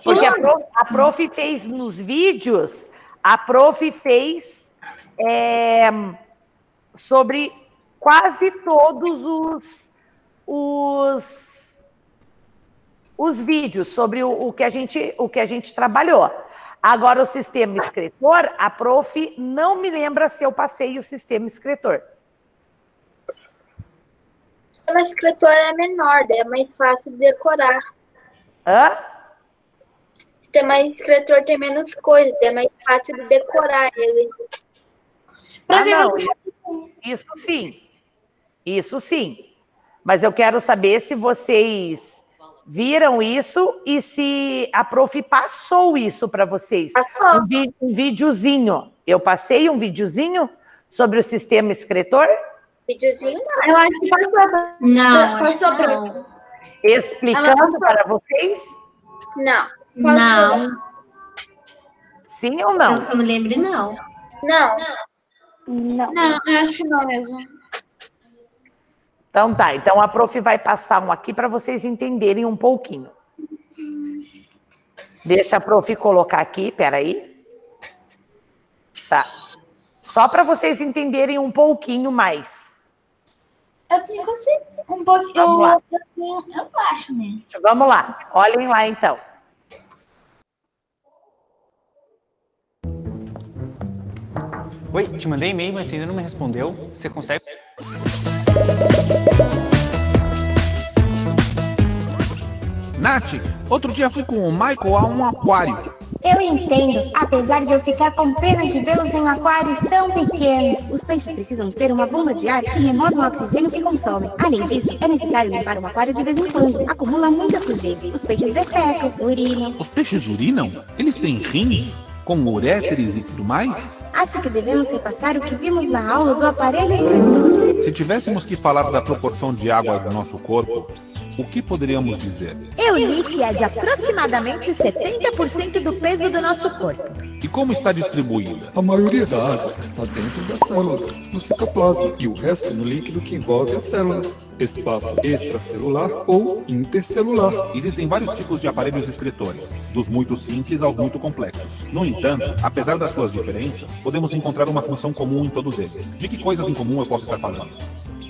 Porque a prof fez nos vídeos, a prof fez sobre quase todos os vídeos sobre o que a gente trabalhou. Agora, o sistema escritor, a prof não me lembra se eu passei o sistema escritor. O sistema escritor é menor, daí é mais fácil de decorar. Hã? O sistema escritor tem menos coisas, daí é mais fácil de decorar ele. Não, isso sim. Isso sim. Mas eu quero saber se vocês viram isso e se a prof passou isso para vocês. Um videozinho. Eu passei um videozinho sobre o sistema escritor? Videozinho não. Eu acho que passou. Não, Passou, não. Explicando para vocês? Não. Não. Sim ou não? Pelo que eu me lembre, não. Não. Não, eu acho que não mesmo. Então tá, então a prof vai passar um aqui para vocês entenderem um pouquinho. Deixa a prof colocar aqui, peraí. Tá. Só para vocês entenderem um pouquinho mais. Eu tenho que ser um pouquinho. Vamos lá. Eu acho mesmo. Vamos lá, olhem lá então. Oi, te mandei e-mail, mas você ainda não me respondeu. Você consegue? Nath, outro dia fui com o Michael a um aquário. Eu entendo, apesar de eu ficar com pena de vê-los em aquários tão pequenos. Os peixes precisam ter uma bomba de ar que remove o oxigênio que consomem. Além disso, é necessário limpar o aquário de vez em quando. Acumula muita sujeira. Os peixes defecam, urinam. Os peixes urinam? Eles têm rins? Com uréteres e tudo mais? Acho que devemos repassar o que vimos na aula do aparelho escritor. Se tivéssemos que falar da proporção de água do nosso corpo, o que poderíamos dizer? Eu li que é de aproximadamente 70% do peso do nosso corpo. E como está distribuída? A maioria da água está dentro das células, no citoplasma, e o resto no líquido que envolve as células, espaço extracelular ou intercelular. Existem vários tipos de aparelhos excretores, dos muito simples aos muito complexos. No entanto, apesar das suas diferenças, podemos encontrar uma função comum em todos eles. De que coisas em comum eu posso estar falando?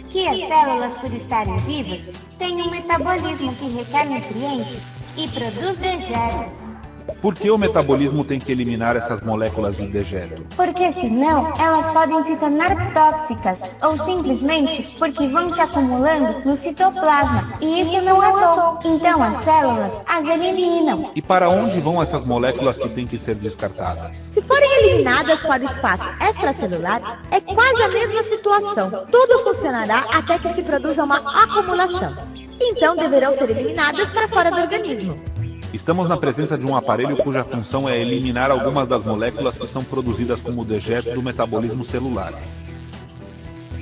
Que as células, por estarem vivas, têm um metabolismo que requer nutrientes e produz dejetos. Por que o metabolismo tem que eliminar essas moléculas de dejeto? Porque senão elas podem se tornar tóxicas, ou simplesmente porque vão se acumulando no citoplasma, e isso não é bom. Então as células as eliminam. E para onde vão essas moléculas que têm que ser descartadas? Se forem eliminadas para o espaço extracelular, é quase a mesma situação. Tudo funcionará até que se produza uma acumulação. Então deverão ser eliminadas para fora do organismo. Estamos na presença de um aparelho cuja função é eliminar algumas das moléculas que são produzidas como dejeto do metabolismo celular.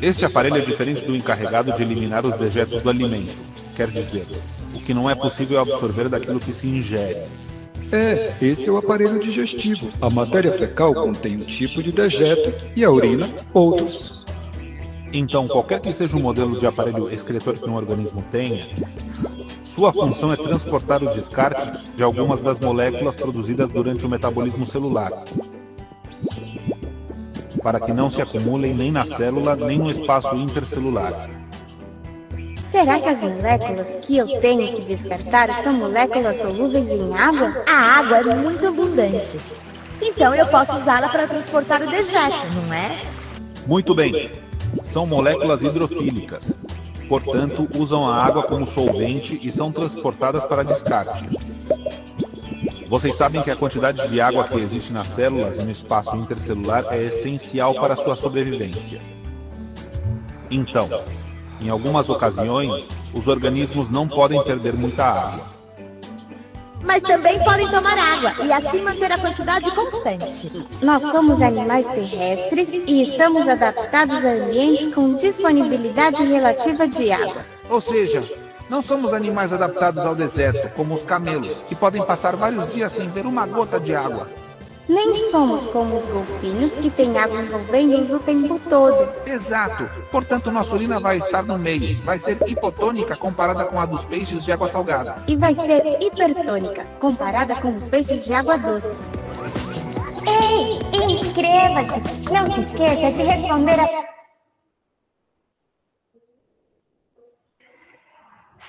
Este aparelho é diferente do encarregado de eliminar os dejetos do alimento, quer dizer, o que não é possível absorver daquilo que se ingere. Esse é o aparelho digestivo. A matéria fecal contém um tipo de dejeto e a urina, outros. Então, qualquer que seja o modelo de aparelho excretor que um organismo tenha, sua função é transportar o descarte de algumas das moléculas produzidas durante o metabolismo celular, para que não se acumulem nem na célula nem no espaço intercelular. Será que as moléculas que eu tenho que descartar são moléculas solúveis em água? A água é muito abundante. Então eu posso usá-la para transportar o dejeto, não é? Muito bem. São moléculas hidrofílicas. Portanto, usam a água como solvente e são transportadas para descarte. Vocês sabem que a quantidade de água que existe nas células e no espaço intercelular é essencial para a sua sobrevivência. Então, em algumas ocasiões, os organismos não podem perder muita água. Mas também podem tomar água e assim manter a quantidade constante. Nós somos animais terrestres e estamos adaptados a ambientes com disponibilidade relativa de água. Ou seja, não somos animais adaptados ao deserto, como os camelos, que podem passar vários dias sem ver uma gota de água. Nem somos como os golfinhos, que têm água envolvendo-os o tempo todo. Exato. Portanto, nossa urina vai estar no meio. Vai ser hipotônica comparada com a dos peixes de água salgada. E vai ser hipertônica comparada com os peixes de água doce. Ei, inscreva-se! Não se esqueça de responder a...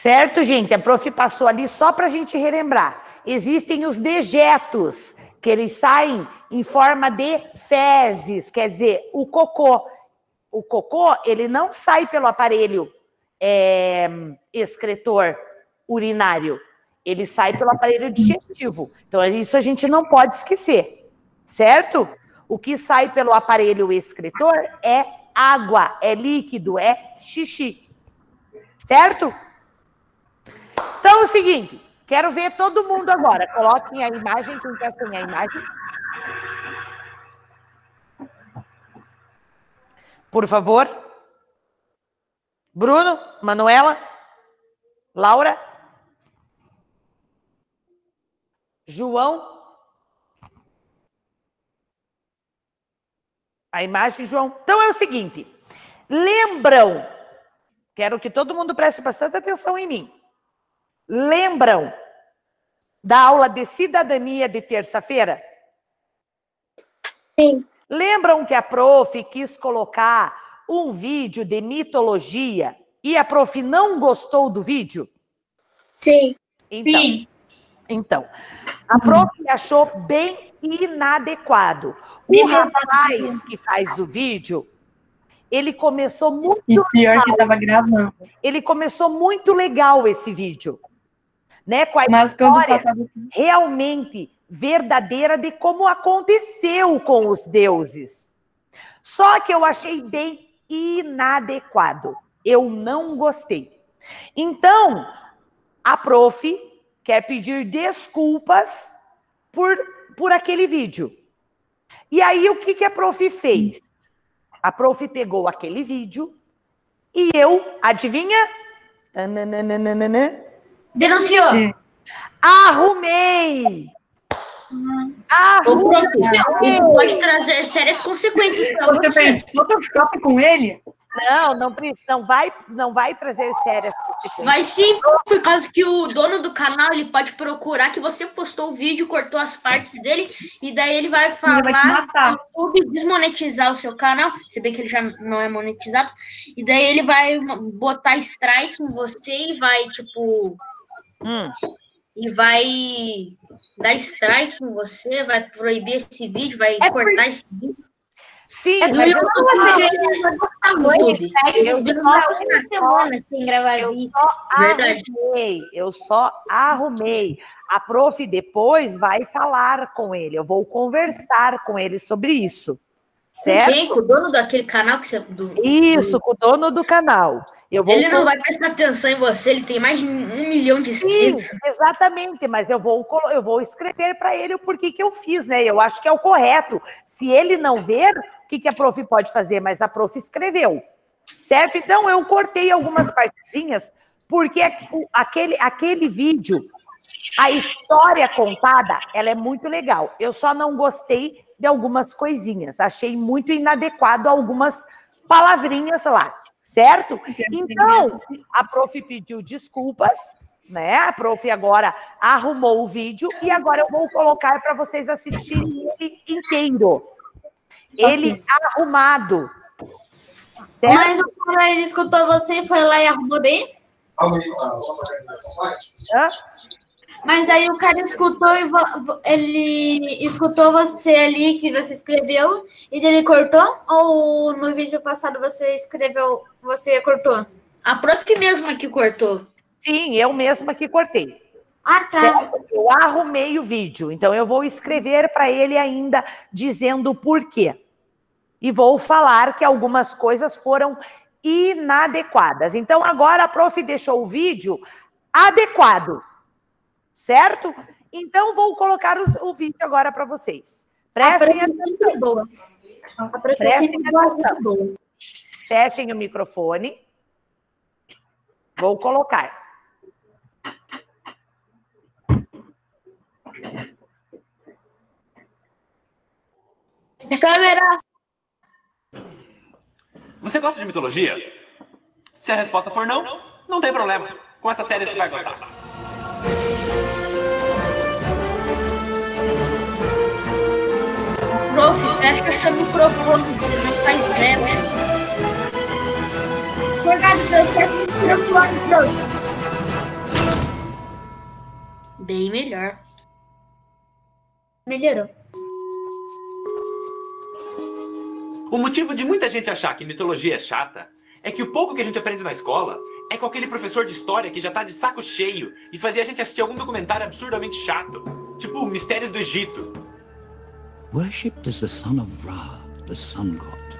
Certo, gente? A prof passou ali só para a gente relembrar. Existem os dejetos, que eles saem em forma de fezes, quer dizer, o cocô. O cocô, ele não sai pelo aparelho excretor urinário, ele sai pelo aparelho digestivo. Então, isso a gente não pode esquecer, certo? O que sai pelo aparelho excretor é água, é líquido, é xixi, certo? Então, é o seguinte, quero ver todo mundo agora. Coloquem a imagem, quem quer sem a imagem. Por favor. Bruno, Manuela, Laura, João. A imagem, João. Então, é o seguinte. Lembram, quero que todo mundo preste bastante atenção em mim. Lembram da aula de cidadania de terça-feira? Sim. Lembram que a prof quis colocar um vídeo de mitologia e a prof não gostou do vídeo? Sim. Então, a prof achou bem inadequado. O rapaz que faz o vídeo, ele começou muito pior que estava gravando. Ele começou muito legal esse vídeo, né? Com a história realmente verdadeira de como aconteceu com os deuses. Só que eu achei bem inadequado. Eu não gostei. Então, a prof quer pedir desculpas por aquele vídeo. E aí, o que a prof fez? A prof pegou aquele vídeo e eu, adivinha? Denunciou. Arrumei! Isso pode trazer sérias consequências para você. Você fez Photoshop com ele? Não vai trazer sérias consequências. Vai sim, por causa que o dono do canal ele pode procurar que você postou o vídeo, cortou as partes dele, e daí ele vai falar no YouTube, desmonetizar o seu canal, se bem que ele já não é monetizado, e daí ele vai botar strike em você e vai, tipo... E vai dar strike em você, vai proibir esse vídeo, vai cortar esse vídeo. Sim, mas eu não Eu só arrumei. A prof depois vai falar com ele. Eu vou conversar com ele sobre isso. Certo? Quem? Com o dono daquele canal que você... Isso, com o dono do canal. Ele não vai prestar atenção em você, ele tem mais de 1 milhão de inscritos. Sim, exatamente, mas eu vou escrever para ele o porquê que eu fiz, né? Eu acho que é o correto. Se ele não ver, o que a prof pode fazer? Mas a prof escreveu, certo? Então, eu cortei algumas partezinhas, porque aquele vídeo, a história contada, ela é muito legal. Eu só não gostei de algumas coisinhas. Achei muito inadequado algumas palavrinhas lá. Certo? Então, a prof pediu desculpas, né? A prof agora arrumou o vídeo e agora eu vou colocar para vocês assistirem ele inteiro. Ele arrumado. Certo? Mas o cara, ele escutou você e foi lá e arrumou dele? Mas aí o cara escutou ele escutou você ali que você escreveu e ele cortou? Ou no vídeo passado você escreveu, você cortou? A prof mesma que cortou. Sim, eu mesma que cortei. Ah, tá. Certo? Eu arrumei o vídeo, então eu vou escrever para ele ainda dizendo o porquê. E vou falar que algumas coisas foram inadequadas. Então agora a prof deixou o vídeo adequado. Certo? Então, vou colocar o vídeo agora para vocês. Prestem atenção. Prestem atenção. Fechem o microfone. Vou colocar. Câmera. Você gosta de mitologia? Se a resposta for não, não tem problema. Com essa série você vai gostar. Prof, fecha seu microfone, você não faz ideia, né? Verdade, fecha o microfone, prof. Bem melhor. Melhorou. O motivo de muita gente achar que mitologia é chata é que o pouco que a gente aprende na escola é com aquele professor de história que já tá de saco cheio e fazia a gente assistir algum documentário absurdamente chato, tipo Mistérios do Egito. Worshipped as the son of Ra, the sun god.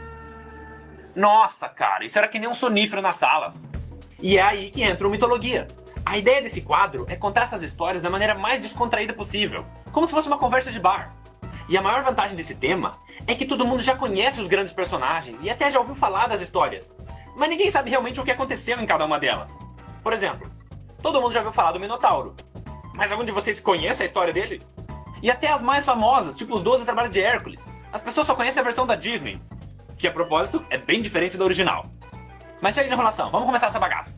Nossa, cara, isso era que nem um sonífero na sala. E é aí que entra o Mitologia. A ideia desse quadro é contar essas histórias da maneira mais descontraída possível, como se fosse uma conversa de bar. E a maior vantagem desse tema é que todo mundo já conhece os grandes personagens e até já ouviu falar das histórias. Mas ninguém sabe realmente o que aconteceu em cada uma delas. Por exemplo, todo mundo já ouviu falar do Minotauro. Mas algum de vocês conhece a história dele? E até as mais famosas, tipo os 12 Trabalhos de Hércules. As pessoas só conhecem a versão da Disney, que a propósito é bem diferente da original. Mas chega de enrolação, vamos começar essa bagaça.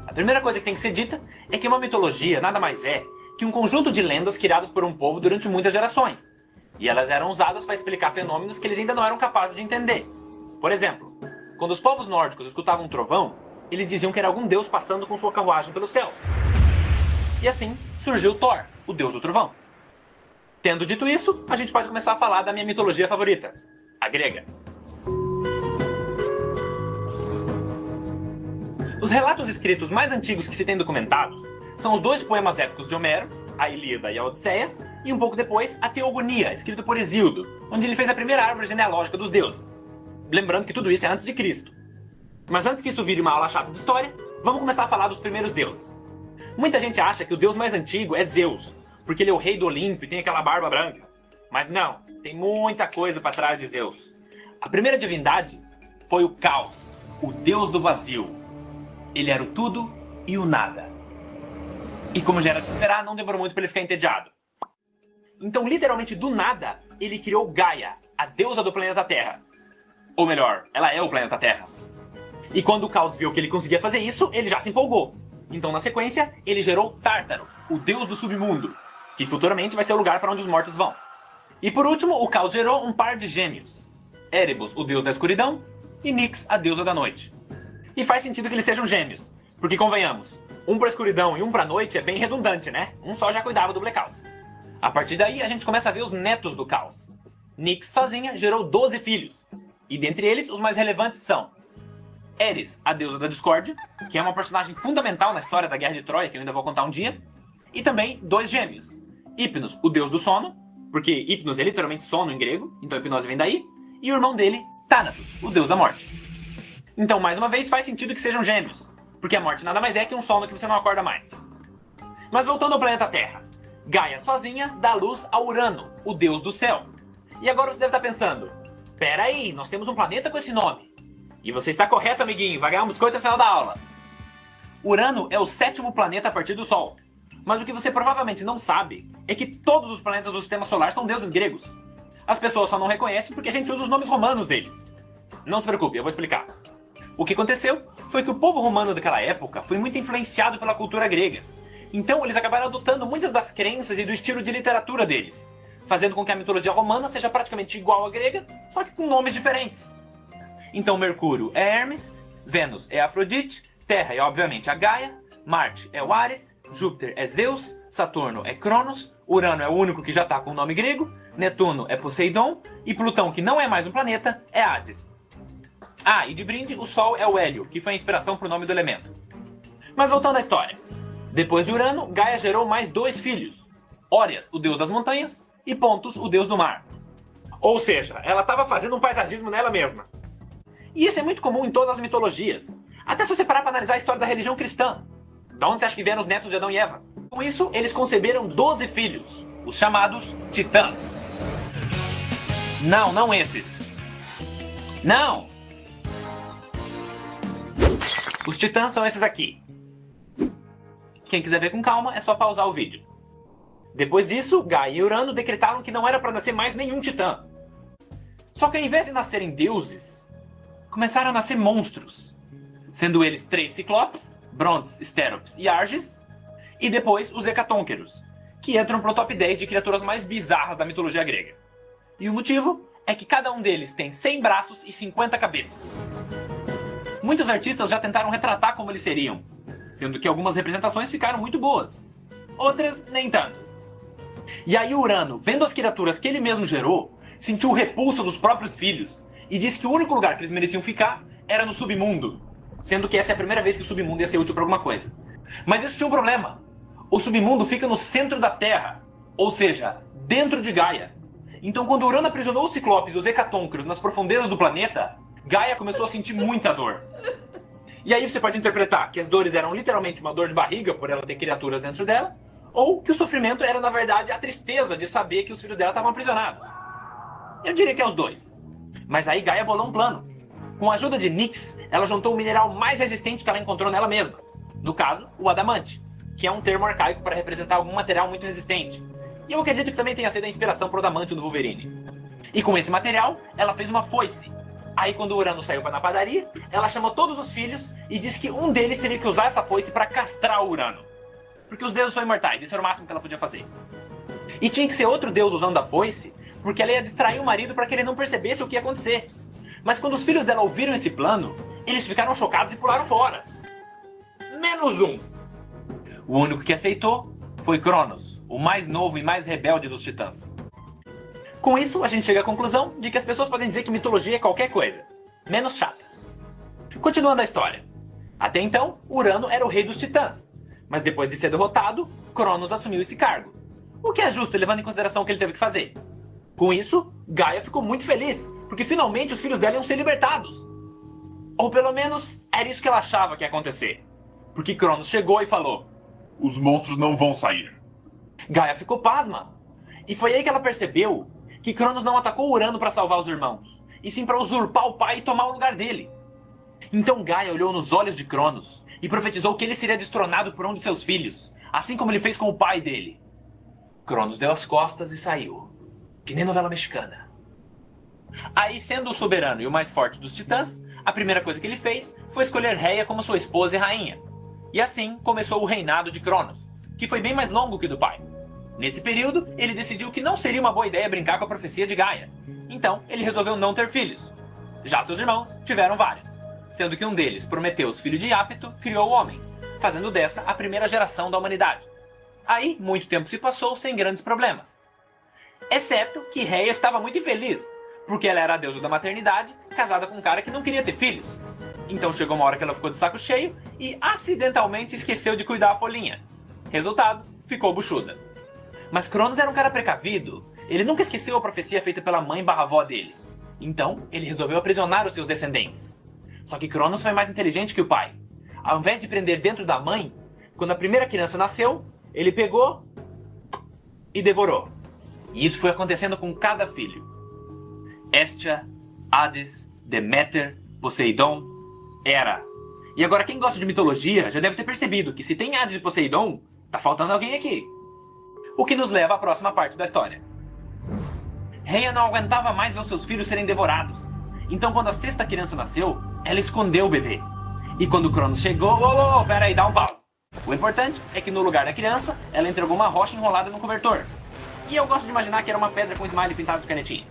A primeira coisa que tem que ser dita é que uma mitologia nada mais é que um conjunto de lendas criadas por um povo durante muitas gerações. E elas eram usadas para explicar fenômenos que eles ainda não eram capazes de entender. Por exemplo, quando os povos nórdicos escutavam um trovão, eles diziam que era algum deus passando com sua carruagem pelos céus. E assim surgiu Thor, o deus do trovão. Tendo dito isso, a gente pode começar a falar da minha mitologia favorita, a grega. Os relatos escritos mais antigos que se tem documentados são os 2 poemas épicos de Homero, a Ilíada e a Odisseia, e um pouco depois a Teogonia, escrito por Hesíodo, onde ele fez a primeira árvore genealógica dos deuses. Lembrando que tudo isso é antes de Cristo. Mas antes que isso vire uma aula chata de história, vamos começar a falar dos primeiros deuses. Muita gente acha que o deus mais antigo é Zeus, porque ele é o rei do Olimpo e tem aquela barba branca. Mas não, tem muita coisa para trás de Zeus. A primeira divindade foi o Caos, o deus do vazio. Ele era o tudo e o nada. E como já era de se esperar, não demorou muito para ele ficar entediado. Então, literalmente do nada, ele criou Gaia, a deusa do planeta Terra. Ou melhor, ela é o planeta Terra. E quando o Caos viu que ele conseguia fazer isso, ele já se empolgou. Então, na sequência, ele gerou Tártaro, o deus do submundo, que futuramente vai ser o lugar para onde os mortos vão. E por último, o Caos gerou um par de gêmeos. Erebus, o deus da escuridão, e Nyx, a deusa da noite. E faz sentido que eles sejam gêmeos, porque convenhamos, um pra escuridão e um pra noite é bem redundante, né? Um só já cuidava do blackout. A partir daí, a gente começa a ver os netos do Caos. Nyx, sozinha, gerou 12 filhos. E dentre eles, os mais relevantes são Eris, a deusa da discórdia, que é uma personagem fundamental na história da Guerra de Troia, que eu ainda vou contar um dia. E também 2 gêmeos. Hypnos, o deus do sono, porque Hypnos é literalmente sono em grego, então a hipnose vem daí. E o irmão dele, Thanatos, o deus da morte. Então, mais uma vez, faz sentido que sejam gêmeos, porque a morte nada mais é que um sono que você não acorda mais. Mas voltando ao planeta Terra, Gaia sozinha dá luz a Urano, o deus do céu. E agora você deve estar pensando, pera aí, nós temos um planeta com esse nome. E você está correto, amiguinho, vai ganhar um biscoito no final da aula. Urano é o 7º planeta a partir do Sol. Mas o que você provavelmente não sabe é que todos os planetas do sistema solar são deuses gregos. As pessoas só não reconhecem porque a gente usa os nomes romanos deles. Não se preocupe, eu vou explicar. O que aconteceu foi que o povo romano daquela época foi muito influenciado pela cultura grega. Então eles acabaram adotando muitas das crenças e do estilo de literatura deles, fazendo com que a mitologia romana seja praticamente igual à grega, só que com nomes diferentes. Então Mercúrio é Hermes, Vênus é Afrodite, Terra é obviamente a Gaia, Marte é o Ares, Júpiter é Zeus, Saturno é Cronos, Urano é o único que já está com o nome grego, Netuno é Poseidon e Plutão, que não é mais um planeta, é Hades. Ah, e de brinde, o Sol é o Hélio, que foi a inspiração para o nome do elemento. Mas voltando à história. Depois de Urano, Gaia gerou mais 2 filhos. Órias, o deus das montanhas, e Pontus, o deus do mar. Ou seja, ela estava fazendo um paisagismo nela mesma. E isso é muito comum em todas as mitologias. Até se você parar para analisar a história da religião cristã. Da onde você acha que vieram os netos de Adão e Eva? Com isso, eles conceberam 12 filhos, os chamados Titãs. Não, não esses. Não! Os Titãs são esses aqui. Quem quiser ver com calma, é só pausar o vídeo. Depois disso, Gaia e Urano decretaram que não era para nascer mais nenhum Titã. Só que ao invés de nascerem deuses, começaram a nascer monstros. Sendo eles 3 Ciclopes, Brontes, Stéropes e Arges, e depois os Hecatônqueros, que entram pro top 10 de criaturas mais bizarras da mitologia grega. E o motivo é que cada um deles tem 100 braços e 50 cabeças. Muitos artistas já tentaram retratar como eles seriam, sendo que algumas representações ficaram muito boas. outras nem tanto. E aí Urano, vendo as criaturas que ele mesmo gerou, sentiu o repulso dos próprios filhos e disse que o único lugar que eles mereciam ficar era no submundo, sendo que essa é a primeira vez que o submundo ia ser útil para alguma coisa. Mas isso tinha um problema. O submundo fica no centro da Terra, ou seja, dentro de Gaia. Então quando Urano aprisionou os Ciclopes e os Hecatônquiros nas profundezas do planeta, Gaia começou a sentir muita dor. E aí você pode interpretar que as dores eram literalmente uma dor de barriga por ela ter criaturas dentro dela, ou que o sofrimento era na verdade a tristeza de saber que os filhos dela estavam aprisionados. Eu diria que é os dois. Mas aí Gaia bolou um plano. Com a ajuda de Nyx, ela juntou o mineral mais resistente que ela encontrou nela mesma. No caso, o adamante, que é um termo arcaico para representar algum material muito resistente. E eu acredito que também tenha sido a inspiração para o adamante do Wolverine. E com esse material, ela fez uma foice. Aí quando o Urano saiu para na padaria, ela chamou todos os filhos e disse que um deles teria que usar essa foice para castrar o Urano. Porque os deuses são imortais, isso era o máximo que ela podia fazer. E tinha que ser outro deus usando a foice, porque ela ia distrair o marido para que ele não percebesse o que ia acontecer. Mas quando os filhos dela ouviram esse plano, eles ficaram chocados e pularam fora. Menos um. O único que aceitou foi Cronos, o mais novo e mais rebelde dos titãs. Com isso, a gente chega à conclusão de que as pessoas podem dizer que mitologia é qualquer coisa, menos chata. Continuando a história. Até então, Urano era o rei dos titãs, mas depois de ser derrotado, Cronos assumiu esse cargo. O que é justo, levando em consideração o que ele teve que fazer. Com isso, Gaia ficou muito feliz, porque finalmente os filhos dela iam ser libertados. Ou pelo menos, era isso que ela achava que ia acontecer. Porque Cronos chegou e falou: os monstros não vão sair. Gaia ficou pasma. E foi aí que ela percebeu que Cronos não atacou Urano para salvar os irmãos, e sim para usurpar o pai e tomar o lugar dele. Então Gaia olhou nos olhos de Cronos e profetizou que ele seria destronado por um de seus filhos, assim como ele fez com o pai dele. Cronos deu as costas e saiu, que nem novela mexicana. Aí, sendo o soberano e o mais forte dos titãs, a primeira coisa que ele fez foi escolher Rhea como sua esposa e rainha. E assim começou o reinado de Cronos, que foi bem mais longo que o do pai. Nesse período, ele decidiu que não seria uma boa ideia brincar com a profecia de Gaia. Então, ele resolveu não ter filhos. Já seus irmãos tiveram vários, sendo que um deles, Prometeus, filho de Iapto, criou o homem, fazendo dessa a primeira geração da humanidade. Aí, muito tempo se passou sem grandes problemas. Exceto que Rhea estava muito infeliz, porque ela era a deusa da maternidade, casada com um cara que não queria ter filhos. Então chegou uma hora que ela ficou de saco cheio e acidentalmente esqueceu de cuidar a folhinha. Resultado, ficou buchuda. Mas Cronos era um cara precavido. Ele nunca esqueceu a profecia feita pela mãe/avó dele. Então, ele resolveu aprisionar os seus descendentes. Só que Cronos foi mais inteligente que o pai. Ao invés de prender dentro da mãe, quando a primeira criança nasceu, ele pegou e devorou. E isso foi acontecendo com cada filho. Hestia, Hades, Deméter, Poseidon, Hera. E agora quem gosta de mitologia já deve ter percebido que se tem Hades e Poseidon, tá faltando alguém aqui. O que nos leva à próxima parte da história. Rhea não aguentava mais ver os seus filhos serem devorados. Então quando a sexta criança nasceu, ela escondeu o bebê. E quando Cronos chegou... Pera aí, dá um pause. O importante é que no lugar da criança, ela entregou uma rocha enrolada no cobertor. E eu gosto de imaginar que era uma pedra com smiley pintado de canetinha.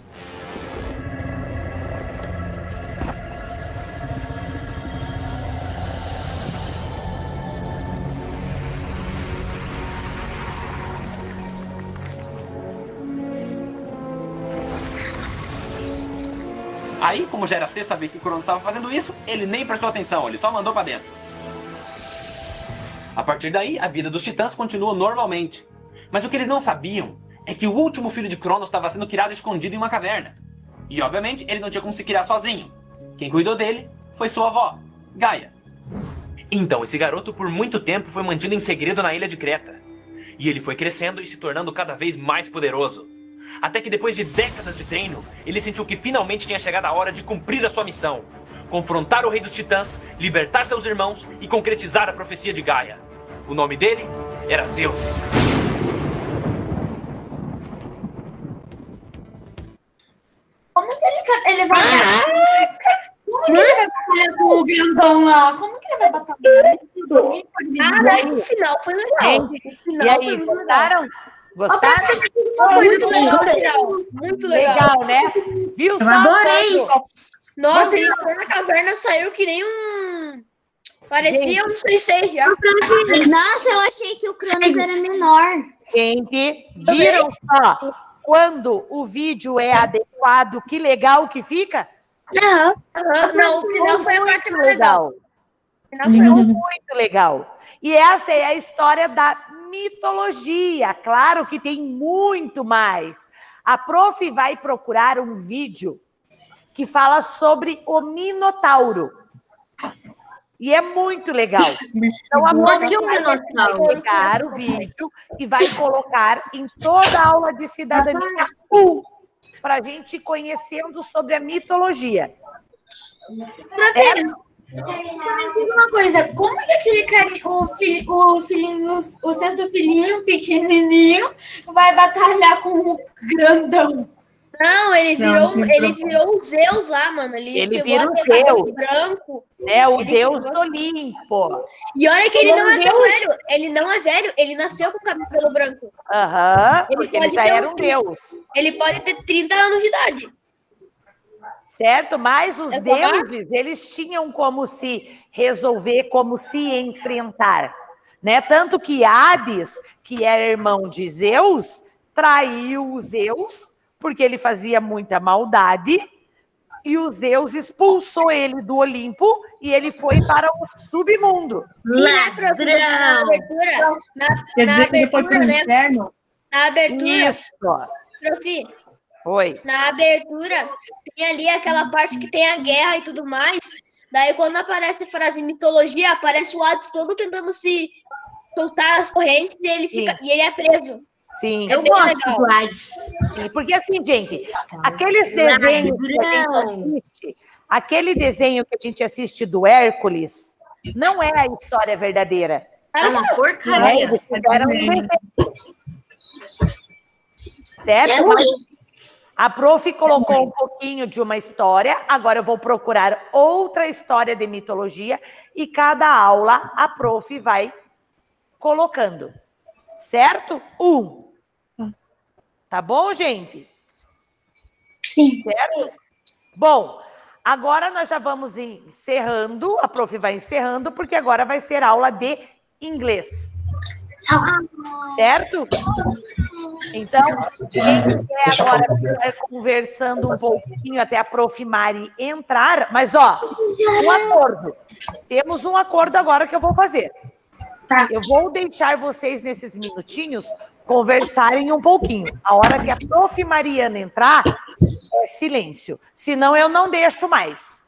Aí, como já era a sexta vez que o Cronos estava fazendo isso, ele nem prestou atenção, ele só mandou pra dentro. A partir daí, a vida dos titãs continuou normalmente. Mas o que eles não sabiam é que o último filho de Cronos estava sendo criado escondido em uma caverna. E obviamente, ele não tinha como se criar sozinho. Quem cuidou dele foi sua avó, Gaia. Então, esse garoto por muito tempo foi mantido em segredo na ilha de Creta. E ele foi crescendo e se tornando cada vez mais poderoso. Até que depois de décadas de treino, ele sentiu que finalmente tinha chegado a hora de cumprir a sua missão. Confrontar o rei dos titãs, libertar seus irmãos e concretizar a profecia de Gaia. O nome dele era Zeus. Como que ele vai... Como que ele vai batalhar com o grandão lá? Como que ele vai batalhar? O final foi legal. E aí, gostaram? Gostaram? Muito legal. Muito legal. Legal, né? Viu só? Eu adorei. Nossa, ele entrou na caverna, saiu que nem Parecia um Sensei já. Nossa, eu achei que o Cronos era menor. Gente, viram só? Quando o vídeo é adequado, que legal que fica? Não, o final foi a parte mais legal. Muito legal. E essa é a história da mitologia. Claro que tem muito mais. A prof vai procurar um vídeo que fala sobre o Minotauro. E é muito legal. Então, a prof vai pegar o vídeo e vai colocar em toda a aula de cidadania 1, para a gente ir conhecendo sobre a mitologia. Também tem uma coisa, como que aquele carinha, o sexto filhinho pequenininho vai batalhar com o grandão? Não, ele virou o Zeus lá, mano. Ele vira o Zeus. Branco. É o Deus do Olimpo. E olha que ele não é tão velho. Ele não é velho, ele nasceu com cabelo branco. Porque ele já era um Deus. Ele pode ter 30 anos de idade. Certo? Mas os deuses, eles tinham como se resolver, como se enfrentar. Né? Tanto que Hades, que era irmão de Zeus, traiu o Zeus, porque ele fazia muita maldade, e o Zeus expulsou ele do Olimpo e ele foi para o submundo. Na abertura, isso. Profi, oi. Na abertura, tem ali aquela parte que tem a guerra e tudo mais. Daí, quando aparece a frase mitologia, aparece o Hades todo tentando se soltar as correntes e ele fica e ele é preso. Sim. Eu gosto do Hades. Porque assim, gente, aqueles desenhos que a gente assiste, aquele desenho que a gente assiste do Hércules, não é a história verdadeira. É uma porcaria. Eles fizeram um desenho. Certo? A prof colocou um pouquinho de uma história, agora eu vou procurar outra história de mitologia e cada aula a prof vai colocando. Certo? Tá bom, gente? Sim. Certo? Bom, agora nós já vamos encerrando, a prof vai encerrando, porque agora vai ser aula de inglês. Certo? Então, quem quer agora conversando um pouquinho até a prof Mari entrar, mas ó, um acordo. Temos um acordo agora que eu vou fazer. Eu vou deixar vocês nesses minutinhos conversarem um pouquinho. A hora que a prof Mariana entrar, é silêncio. Senão eu não deixo mais.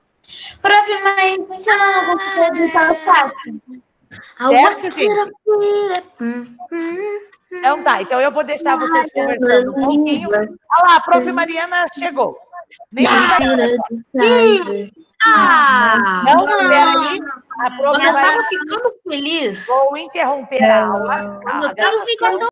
Prof, mas se eu não conseguir editar o chat? Certo, gente? Então tá, então eu vou deixar vocês conversando um pouquinho. Olha lá, a prof Mariana chegou. Nem não, peraí. A prof vai... ficando feliz. Vou interromper a aula. Eu tava ficando